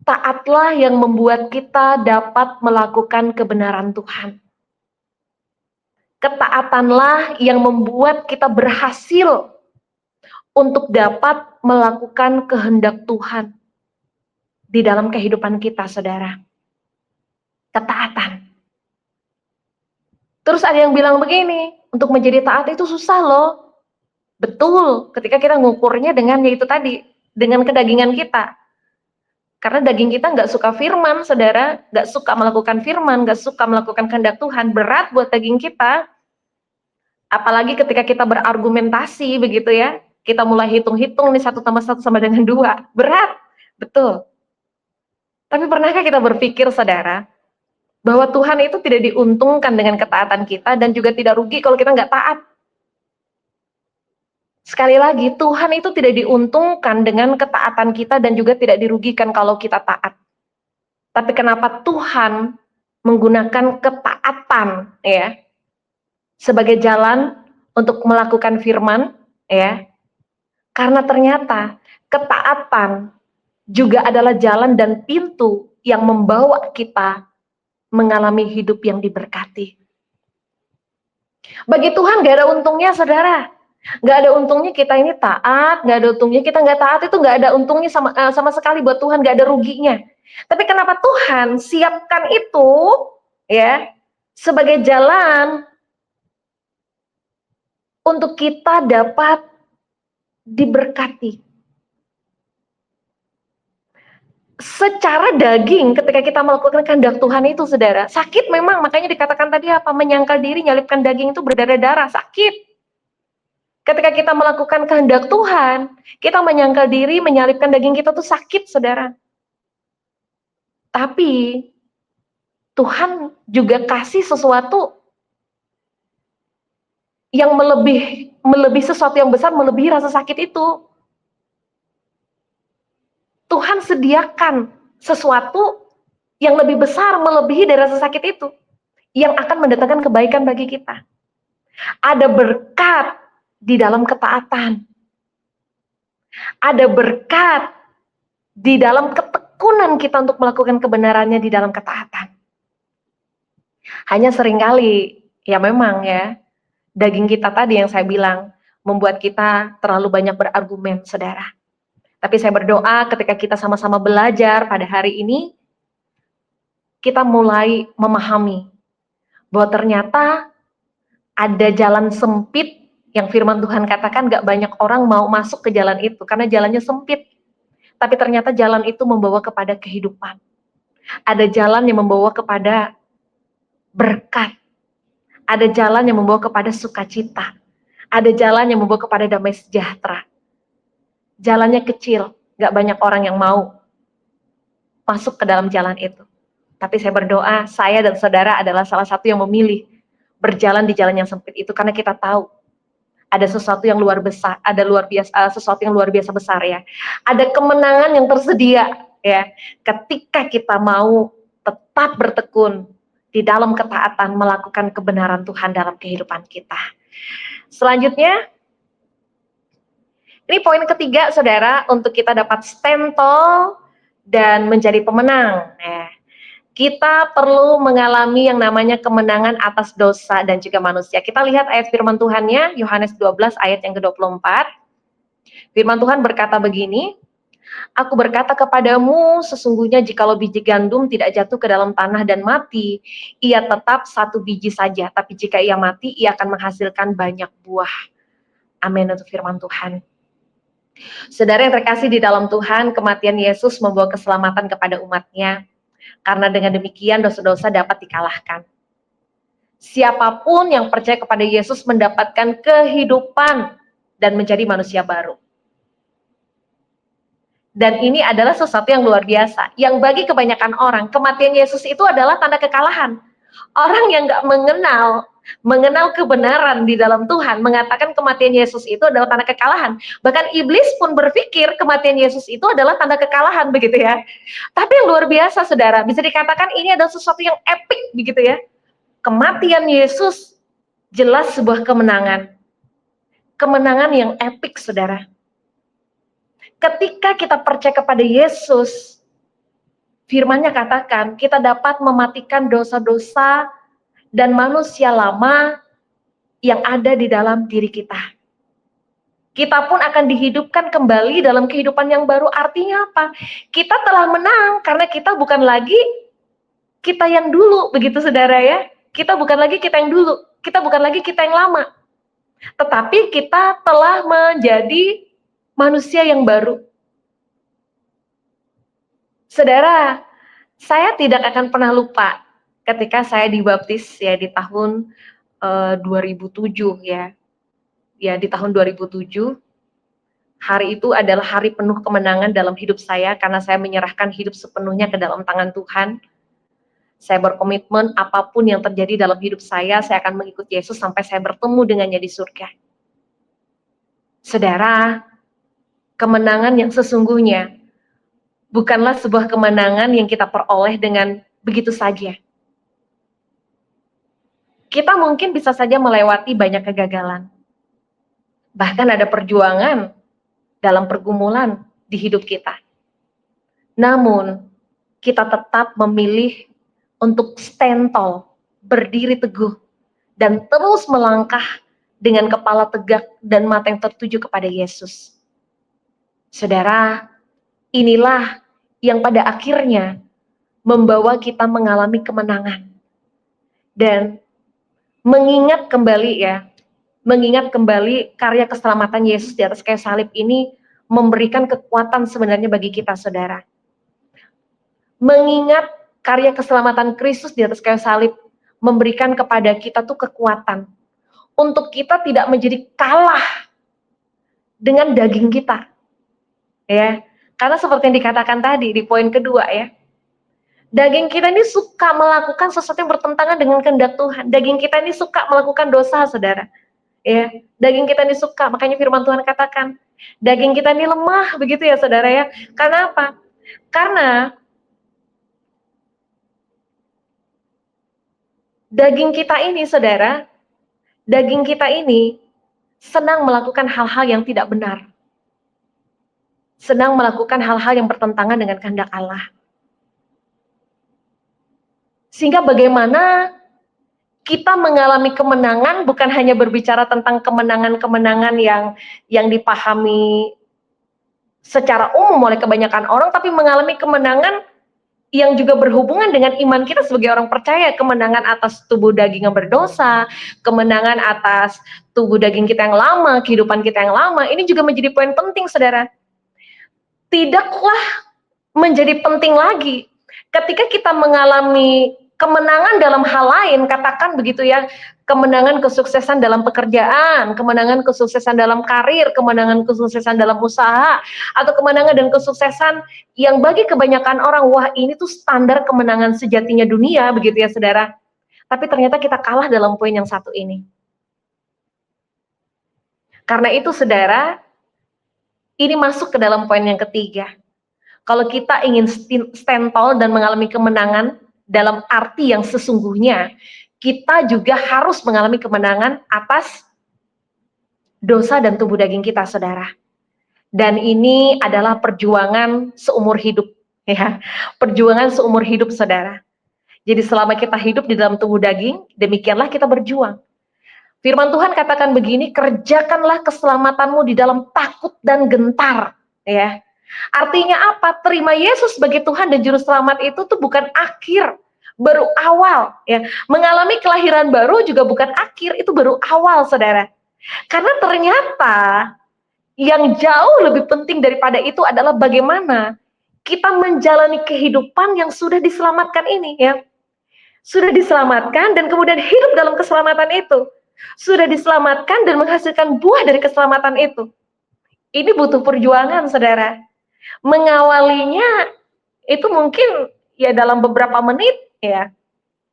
Taatlah yang membuat kita dapat melakukan kebenaran Tuhan. Ketaatanlah yang membuat kita berhasil untuk dapat melakukan kehendak Tuhan di dalam kehidupan kita, saudara. Ketaatan. Terus ada yang bilang begini, untuk menjadi taat itu susah loh. Betul, ketika kita ngukurnya dengan yaitu tadi, dengan kedagingan kita. Karena daging kita nggak suka firman, saudara, nggak suka melakukan firman, nggak suka melakukan kehendak Tuhan, berat buat daging kita. Apalagi ketika kita berargumentasi begitu ya, kita mulai hitung-hitung nih 1 tambah 1 sama dengan 2, berat, betul. Tapi pernahkah kita berpikir saudara, bahwa Tuhan itu tidak diuntungkan dengan ketaatan kita dan juga tidak rugi kalau kita nggak taat. Sekali lagi, Tuhan itu tidak diuntungkan dengan ketaatan kita dan juga tidak dirugikan kalau kita taat. Tapi kenapa Tuhan menggunakan ketaatan ya sebagai jalan untuk melakukan firman ya, karena ternyata ketaatan juga adalah jalan dan pintu yang membawa kita mengalami hidup yang diberkati. Bagi Tuhan gak ada untungnya saudara, gak ada untungnya kita ini taat, gak ada untungnya kita nggak taat, itu gak ada untungnya sama sekali buat Tuhan, gak ada ruginya. Tapi kenapa Tuhan siapkan itu ya sebagai jalan untuk kita dapat diberkati. secara daging ketika kita melakukan kehendak Tuhan itu, saudara, sakit memang, makanya dikatakan tadi apa, menyangkal diri, nyelipkan daging itu berdarah-darah, sakit. Ketika kita melakukan kehendak Tuhan, kita menyangkal diri, menyalipkan daging kita tuh sakit, saudara. Tapi Tuhan juga kasih sesuatu yang melebihi sesuatu yang besar, melebihi rasa sakit itu. Tuhan sediakan sesuatu yang lebih besar, melebihi dari rasa sakit itu, yang akan mendatangkan kebaikan bagi kita. Ada berkat di dalam ketaatan. Ada berkat di dalam ketekunan kita untuk melakukan kebenarannya di dalam ketaatan. Hanya seringkali, ya memang ya, daging kita tadi yang saya bilang, membuat kita terlalu banyak berargumen, saudara. Tapi saya berdoa ketika kita sama-sama belajar pada hari ini, kita mulai memahami bahwa ternyata ada jalan sempit yang firman Tuhan katakan gak banyak orang mau masuk ke jalan itu, karena jalannya sempit. Tapi ternyata jalan itu membawa kepada kehidupan. Ada jalan yang membawa kepada berkat. Ada jalan yang membawa kepada sukacita. Ada jalan yang membawa kepada damai sejahtera. Jalannya kecil, gak banyak orang yang mau masuk ke dalam jalan itu. Tapi saya berdoa, saya dan saudara adalah salah satu yang memilih berjalan di jalan yang sempit itu, karena kita tahu ada sesuatu yang luar besar, sesuatu yang luar biasa besar ya. Ada kemenangan yang tersedia ya, ketika kita mau tetap bertekun di dalam ketaatan melakukan kebenaran Tuhan dalam kehidupan kita. Selanjutnya, ini poin ketiga, saudara, untuk kita dapat stand tall dan menjadi pemenang. Kita perlu mengalami yang namanya kemenangan atas dosa dan juga manusia. Kita lihat ayat firman Tuhannya, Yohanes 12 ayat yang ke-24. Firman Tuhan berkata begini, Aku berkata kepadamu, sesungguhnya jikalau biji gandum tidak jatuh ke dalam tanah dan mati, ia tetap satu biji saja. Tapi jika ia mati, ia akan menghasilkan banyak buah. Amin, itu firman Tuhan. Saudara yang terkasih di dalam Tuhan, kematian Yesus membawa keselamatan kepada umatnya. Karena dengan demikian dosa-dosa dapat dikalahkan. Siapapun yang percaya kepada Yesus mendapatkan kehidupan dan menjadi manusia baru. Dan ini adalah sesuatu yang luar biasa. Yang bagi kebanyakan orang, kematian Yesus itu adalah tanda kekalahan. Orang yang nggak mengenal kebenaran di dalam Tuhan, mengatakan kematian Yesus itu adalah tanda kekalahan. Bahkan iblis pun berpikir kematian Yesus itu adalah tanda kekalahan, begitu ya. Tapi yang luar biasa, saudara, bisa dikatakan ini adalah sesuatu yang epik, begitu ya. Kematian Yesus jelas sebuah kemenangan. Kemenangan yang epik, saudara. Ketika kita percaya kepada Yesus, firman-Nya katakan, kita dapat mematikan dosa-dosa dan manusia lama yang ada di dalam diri kita. Kita pun akan dihidupkan kembali dalam kehidupan yang baru. Artinya apa? Kita telah menang karena kita bukan lagi kita yang dulu, begitu saudara ya. Kita bukan lagi kita yang dulu, kita bukan lagi kita yang lama. Tetapi kita telah menjadi manusia yang baru. Saudara, saya tidak akan pernah lupa ketika saya dibaptis ya di tahun 2007 ya. Ya, di tahun 2007. Hari itu adalah hari penuh kemenangan dalam hidup saya karena saya menyerahkan hidup sepenuhnya ke dalam tangan Tuhan. Saya berkomitmen apapun yang terjadi dalam hidup saya akan mengikuti Yesus sampai saya bertemu dengannya di surga. Saudara, kemenangan yang sesungguhnya bukanlah sebuah kemenangan yang kita peroleh dengan begitu saja. Kita mungkin bisa saja melewati banyak kegagalan. Bahkan ada perjuangan dalam pergumulan di hidup kita. Namun, kita tetap memilih untuk stand tall, berdiri teguh, dan terus melangkah dengan kepala tegak dan mata yang tertuju kepada Yesus. Saudara, inilah yang pada akhirnya membawa kita mengalami kemenangan. Dan mengingat kembali karya keselamatan Yesus di atas kayu salib ini memberikan kekuatan sebenarnya bagi kita, saudara. mengingat karya keselamatan Kristus di atas kayu salib memberikan kepada kita tuh kekuatan untuk kita tidak menjadi kalah dengan daging kita, ya. Karena seperti yang dikatakan tadi di poin kedua ya, daging kita ini suka melakukan sesuatu yang bertentangan dengan kehendak Tuhan. Daging kita ini suka melakukan dosa, saudara. Ya, daging kita ini suka, makanya firman Tuhan katakan, daging kita ini lemah, begitu ya saudara ya. Karena apa? Karena daging kita ini, saudara, daging kita ini senang melakukan hal-hal yang tidak benar. Senang melakukan hal-hal yang bertentangan dengan kehendak Allah. Sehingga bagaimana kita mengalami kemenangan bukan hanya berbicara tentang kemenangan-kemenangan yang dipahami secara umum oleh kebanyakan orang, tapi mengalami kemenangan yang juga berhubungan dengan iman kita sebagai orang percaya, kemenangan atas tubuh daging yang berdosa, kemenangan atas tubuh daging kita yang lama, kehidupan kita yang lama, ini juga menjadi poin penting, saudara. Tidaklah menjadi penting lagi ketika kita mengalami kemenangan dalam hal lain, katakan begitu ya, kemenangan kesuksesan dalam pekerjaan, kemenangan kesuksesan dalam karir, kemenangan kesuksesan dalam usaha, atau kemenangan dan kesuksesan yang bagi kebanyakan orang, wah ini tuh standar kemenangan sejatinya dunia, begitu ya saudara. Tapi ternyata kita kalah dalam poin yang satu ini. Karena itu saudara, ini masuk ke dalam poin yang ketiga. Kalau kita ingin stand tall dan mengalami kemenangan dalam arti yang sesungguhnya, kita juga harus mengalami kemenangan atas dosa dan tubuh daging kita, saudara. Dan ini adalah perjuangan seumur hidup, ya. Perjuangan seumur hidup, saudara. Jadi selama kita hidup di dalam tubuh daging, demikianlah kita berjuang. Firman Tuhan katakan begini, kerjakanlah keselamatanmu di dalam takut dan gentar, ya. Artinya apa? Terima Yesus sebagai Tuhan dan Juru Selamat itu tuh bukan akhir, baru awal. Ya. Mengalami kelahiran baru juga bukan akhir, itu baru awal, saudara. Karena ternyata yang jauh lebih penting daripada itu adalah bagaimana kita menjalani kehidupan yang sudah diselamatkan ini, ya. Sudah diselamatkan dan kemudian hidup dalam keselamatan itu. Sudah diselamatkan dan menghasilkan buah dari keselamatan itu. Ini butuh perjuangan, saudara. Mengawalinya itu mungkin ya dalam beberapa menit, ya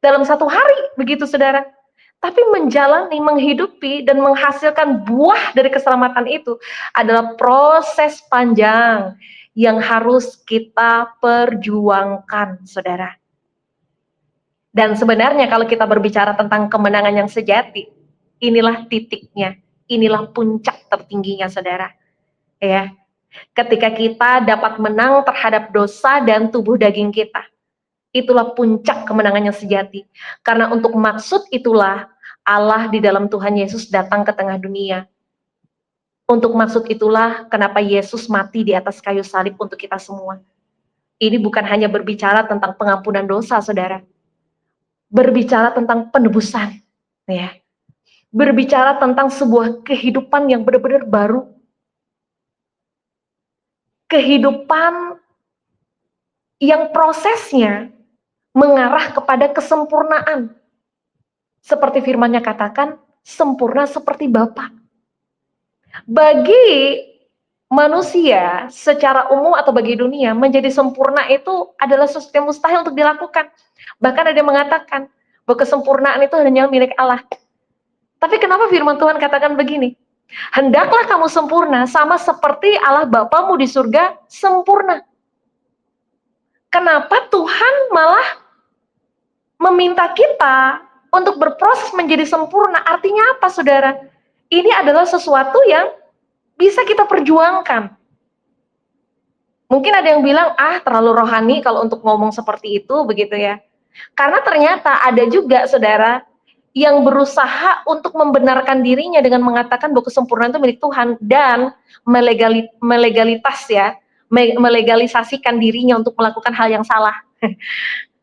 dalam satu hari, begitu saudara. Tapi menjalani, menghidupi dan menghasilkan buah dari keselamatan itu adalah proses panjang yang harus kita perjuangkan, saudara. Dan sebenarnya kalau kita berbicara tentang kemenangan yang sejati, inilah titiknya, inilah puncak tertingginya, saudara. Ya, ketika kita dapat menang terhadap dosa dan tubuh daging kita, itulah puncak kemenangan yang sejati. Karena untuk maksud itulah Allah di dalam Tuhan Yesus datang ke tengah dunia. Untuk maksud itulah kenapa Yesus mati di atas kayu salib untuk kita semua. Ini bukan hanya berbicara tentang pengampunan dosa, saudara. Berbicara tentang penebusan, ya. Berbicara tentang sebuah kehidupan yang benar-benar baru. Kehidupan yang prosesnya mengarah kepada kesempurnaan. Seperti firman-Nya katakan, sempurna seperti Bapa. Bagi manusia secara umum atau bagi dunia, menjadi sempurna itu adalah sesuatu yang mustahil untuk dilakukan. Bahkan ada yang mengatakan bahwa kesempurnaan itu hanya milik Allah. Tapi kenapa firman Tuhan katakan begini? Hendaklah kamu sempurna sama seperti Allah Bapamu di surga sempurna. Kenapa Tuhan malah meminta kita untuk berproses menjadi sempurna? Artinya apa, saudara? Ini adalah sesuatu yang bisa kita perjuangkan. Mungkin ada yang bilang, terlalu rohani kalau untuk ngomong seperti itu, begitu ya. Karena ternyata ada juga, saudara, yang berusaha untuk membenarkan dirinya dengan mengatakan bahwa kesempurnaan itu milik Tuhan dan melegalisasikan dirinya untuk melakukan hal yang salah.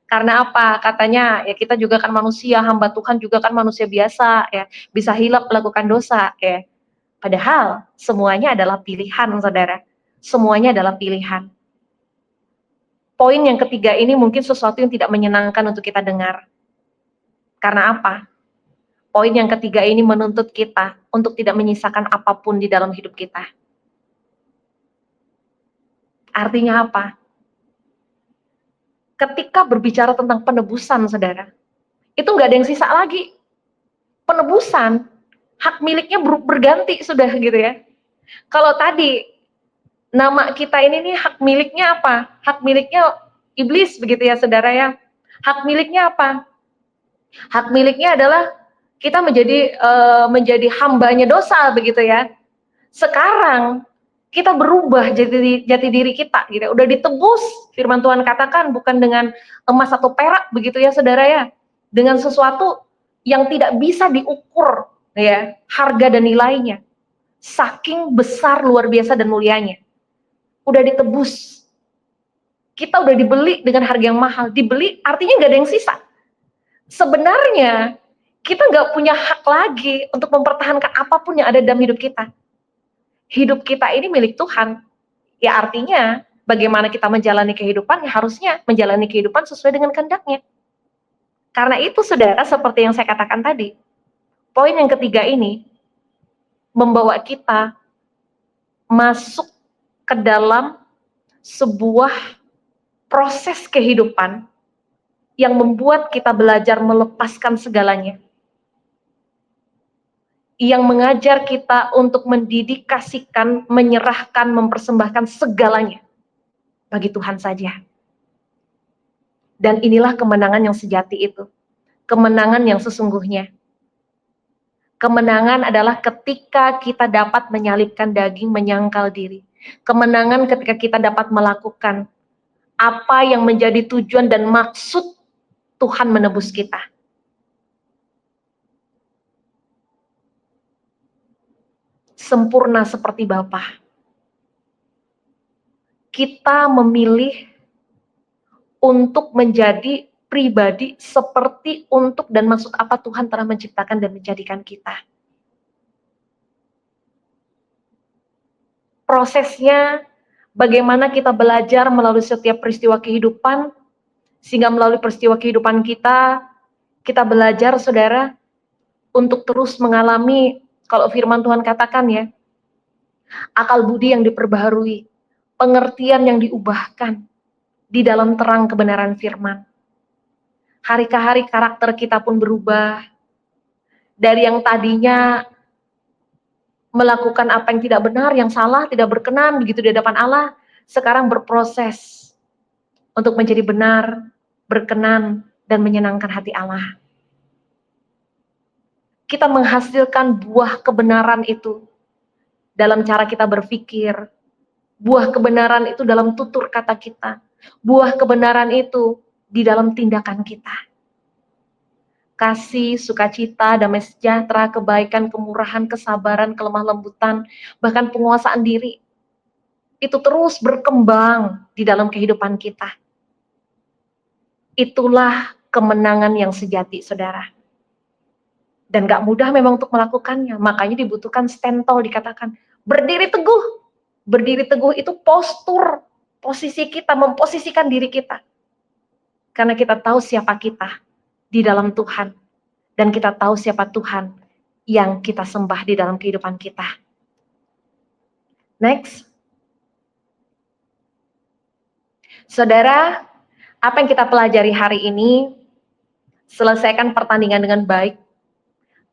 Karena apa? Katanya ya kita juga kan manusia, hamba Tuhan juga kan manusia biasa, ya bisa hilap melakukan dosa, ya. Padahal semuanya adalah pilihan, saudara. Semuanya adalah pilihan. Poin yang ketiga ini mungkin sesuatu yang tidak menyenangkan untuk kita dengar. Karena apa? Poin yang ketiga ini menuntut kita untuk tidak menyisakan apapun di dalam hidup kita. Artinya apa? Ketika berbicara tentang penebusan, saudara, itu nggak ada yang sisa lagi. Penebusan, hak miliknya berganti sudah gitu ya. Kalau tadi nama kita ini nih hak miliknya apa? Hak miliknya iblis begitu ya saudara ya. Hak miliknya apa? Hak miliknya adalah kita menjadi hambanya dosa begitu ya. Sekarang kita berubah jati diri kita gitu. Udah ditebus, firman Tuhan katakan bukan dengan emas atau perak begitu ya saudara ya. Dengan sesuatu yang tidak bisa diukur ya, harga dan nilainya. Saking besar luar biasa dan mulianya. Udah ditebus. Kita udah dibeli dengan harga yang mahal. Dibeli artinya nggak ada yang sisa. Sebenarnya kita nggak punya hak lagi untuk mempertahankan apapun yang ada dalam hidup kita. Hidup kita ini milik Tuhan. Ya artinya bagaimana kita menjalani kehidupan, ya harusnya menjalani kehidupan sesuai dengan kehendak-Nya. Karena itu saudara, seperti yang saya katakan tadi, poin yang ketiga ini membawa kita masuk ke dalam sebuah proses kehidupan yang membuat kita belajar melepaskan segalanya. Yang mengajar kita untuk mendedikasikan, menyerahkan, mempersembahkan segalanya bagi Tuhan saja. Dan inilah kemenangan yang sejati itu. Kemenangan yang sesungguhnya. Kemenangan adalah ketika kita dapat menyalibkan daging, menyangkal diri. Kemenangan ketika kita dapat melakukan apa yang menjadi tujuan dan maksud Tuhan menebus kita. Sempurna seperti Bapa. Kita memilih untuk menjadi pribadi seperti untuk dan maksud apa Tuhan telah menciptakan dan menjadikan kita. Prosesnya, bagaimana kita belajar melalui setiap peristiwa kehidupan, sehingga melalui peristiwa kehidupan kita belajar, saudara, untuk terus mengalami, kalau firman Tuhan katakan ya, akal budi yang diperbaharui, pengertian yang diubahkan di dalam terang kebenaran firman. Hari ke hari karakter kita pun berubah. Dari yang tadinya melakukan apa yang tidak benar, yang salah, tidak berkenan begitu di hadapan Allah, sekarang berproses untuk menjadi benar, berkenan, dan menyenangkan hati Allah. Kita menghasilkan buah kebenaran itu dalam cara kita berpikir, buah kebenaran itu dalam tutur kata kita, buah kebenaran itu di dalam tindakan kita. Kasih, sukacita, damai sejahtera, kebaikan, kemurahan, kesabaran, kelemah lembutan, bahkan penguasaan diri, itu terus berkembang di dalam kehidupan kita. Itulah kemenangan yang sejati, saudara. Dan gak mudah memang untuk melakukannya, makanya dibutuhkan stentol, dikatakan berdiri teguh. Berdiri teguh itu postur, posisi kita, memposisikan diri kita. Karena kita tahu siapa kita di dalam Tuhan. Dan kita tahu siapa Tuhan yang kita sembah di dalam kehidupan kita. Next. Saudara, apa yang kita pelajari hari ini, selesaikan pertandingan dengan baik,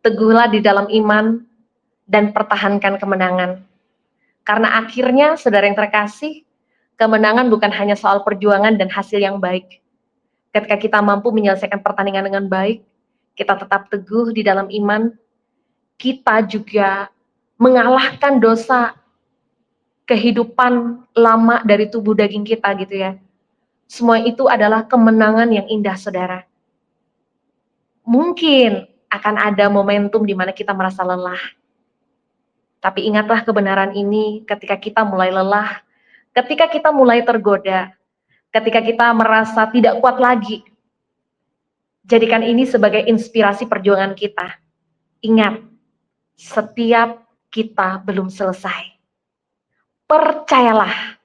teguhlah di dalam iman, dan pertahankan kemenangan. Karena akhirnya, saudara yang terkasih, kemenangan bukan hanya soal perjuangan dan hasil yang baik. Ketika kita mampu menyelesaikan pertandingan dengan baik, kita tetap teguh di dalam iman, kita juga mengalahkan dosa kehidupan lama dari tubuh daging kita gitu ya. Semua itu adalah kemenangan yang indah, saudara. Mungkin akan ada momentum di mana kita merasa lelah. Tapi ingatlah kebenaran ini ketika kita mulai lelah, ketika kita mulai tergoda, ketika kita merasa tidak kuat lagi. Jadikan ini sebagai inspirasi perjuangan kita. Ingat, setiap kita belum selesai. Percayalah,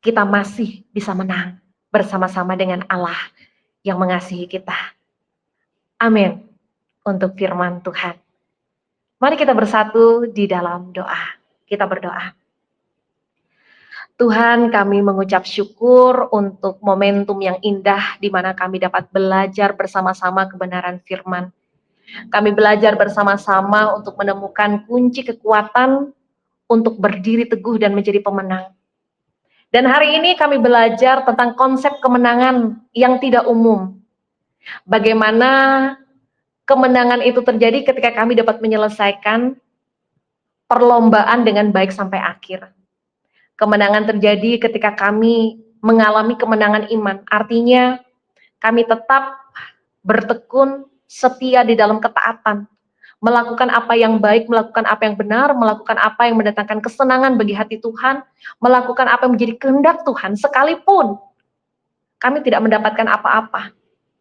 kita masih bisa menang. bersama-sama dengan Allah yang mengasihi kita. Amin. Untuk firman Tuhan. Mari kita bersatu di dalam doa. Kita berdoa. Tuhan, kami mengucap syukur untuk momentum yang indah di mana kami dapat belajar bersama-sama kebenaran firman. Kami belajar bersama-sama untuk menemukan kunci kekuatan untuk berdiri teguh dan menjadi pemenang. Dan hari ini kami belajar tentang konsep kemenangan yang tidak umum. Bagaimana kemenangan itu terjadi ketika kami dapat menyelesaikan perlombaan dengan baik sampai akhir. Kemenangan terjadi ketika kami mengalami kemenangan iman. Artinya kami tetap bertekun setia di dalam ketaatan. Melakukan apa yang baik, melakukan apa yang benar, melakukan apa yang mendatangkan kesenangan bagi hati Tuhan, melakukan apa yang menjadi kehendak Tuhan, sekalipun kami tidak mendapatkan apa-apa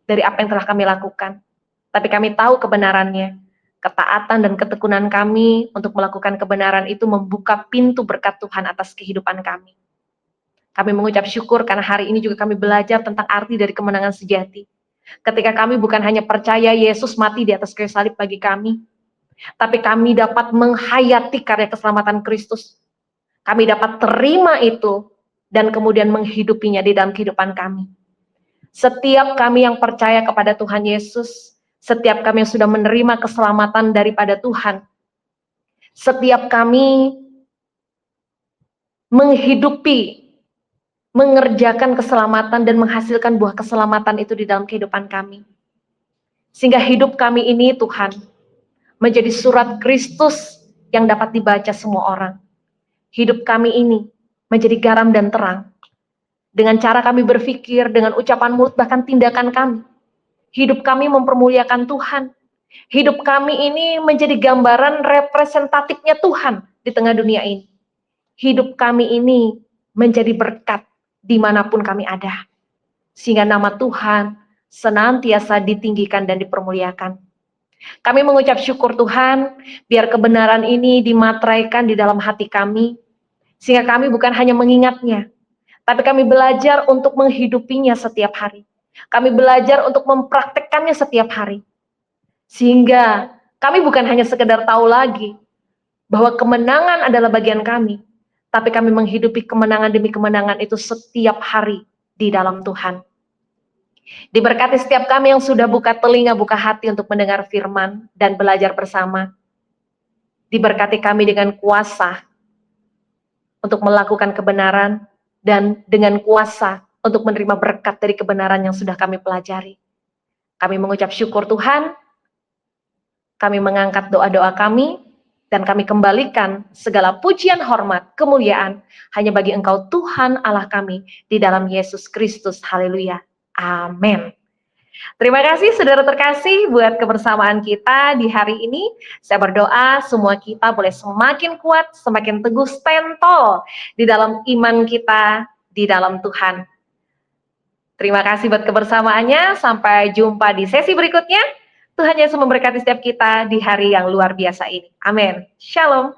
dari apa yang telah kami lakukan. Tapi kami tahu kebenarannya. Ketaatan dan ketekunan kami untuk melakukan kebenaran itu membuka pintu berkat Tuhan atas kehidupan kami. Kami mengucap syukur karena hari ini juga kami belajar tentang arti dari kemenangan sejati. Ketika kami bukan hanya percaya Yesus mati di atas kayu salib bagi kami, tapi kami dapat menghayati karya keselamatan Kristus. Kami dapat terima itu dan kemudian menghidupinya di dalam kehidupan kami. Setiap kami yang percaya kepada Tuhan Yesus, setiap kami yang sudah menerima keselamatan daripada Tuhan, setiap kami menghidupi, mengerjakan keselamatan dan menghasilkan buah keselamatan itu di dalam kehidupan kami. Sehingga hidup kami ini Tuhan, menjadi surat Kristus yang dapat dibaca semua orang. Hidup kami ini menjadi garam dan terang. Dengan cara kami berpikir, dengan ucapan mulut, bahkan tindakan kami. Hidup kami mempermuliakan Tuhan. Hidup kami ini menjadi gambaran representatifnya Tuhan di tengah dunia ini. Hidup kami ini menjadi berkat dimanapun kami ada. Sehingga nama Tuhan senantiasa ditinggikan dan dipermuliakan. Kami mengucap syukur Tuhan, biar kebenaran ini dimateraikan di dalam hati kami, sehingga kami bukan hanya mengingatnya, tapi kami belajar untuk menghidupinya setiap hari. Kami belajar untuk mempraktekkannya setiap hari. Sehingga kami bukan hanya sekedar tahu lagi bahwa kemenangan adalah bagian kami, tapi kami menghidupi kemenangan demi kemenangan itu setiap hari di dalam Tuhan. Diberkati setiap kami yang sudah buka telinga, buka hati untuk mendengar firman dan belajar bersama. Diberkati kami dengan kuasa untuk melakukan kebenaran dan dengan kuasa untuk menerima berkat dari kebenaran yang sudah kami pelajari. Kami mengucap syukur Tuhan, kami mengangkat doa-doa kami, dan kami kembalikan segala pujian, hormat, kemuliaan hanya bagi Engkau Tuhan Allah kami di dalam Yesus Kristus. Haleluya. Amin. Terima kasih saudara terkasih buat kebersamaan kita di hari ini. Saya berdoa semua kita boleh semakin kuat, semakin teguh, stand tall di dalam iman kita di dalam Tuhan. Terima kasih buat kebersamaannya. Sampai jumpa di sesi berikutnya. Tuhan Yesus memberkati setiap kita di hari yang luar biasa ini. Amin. Shalom.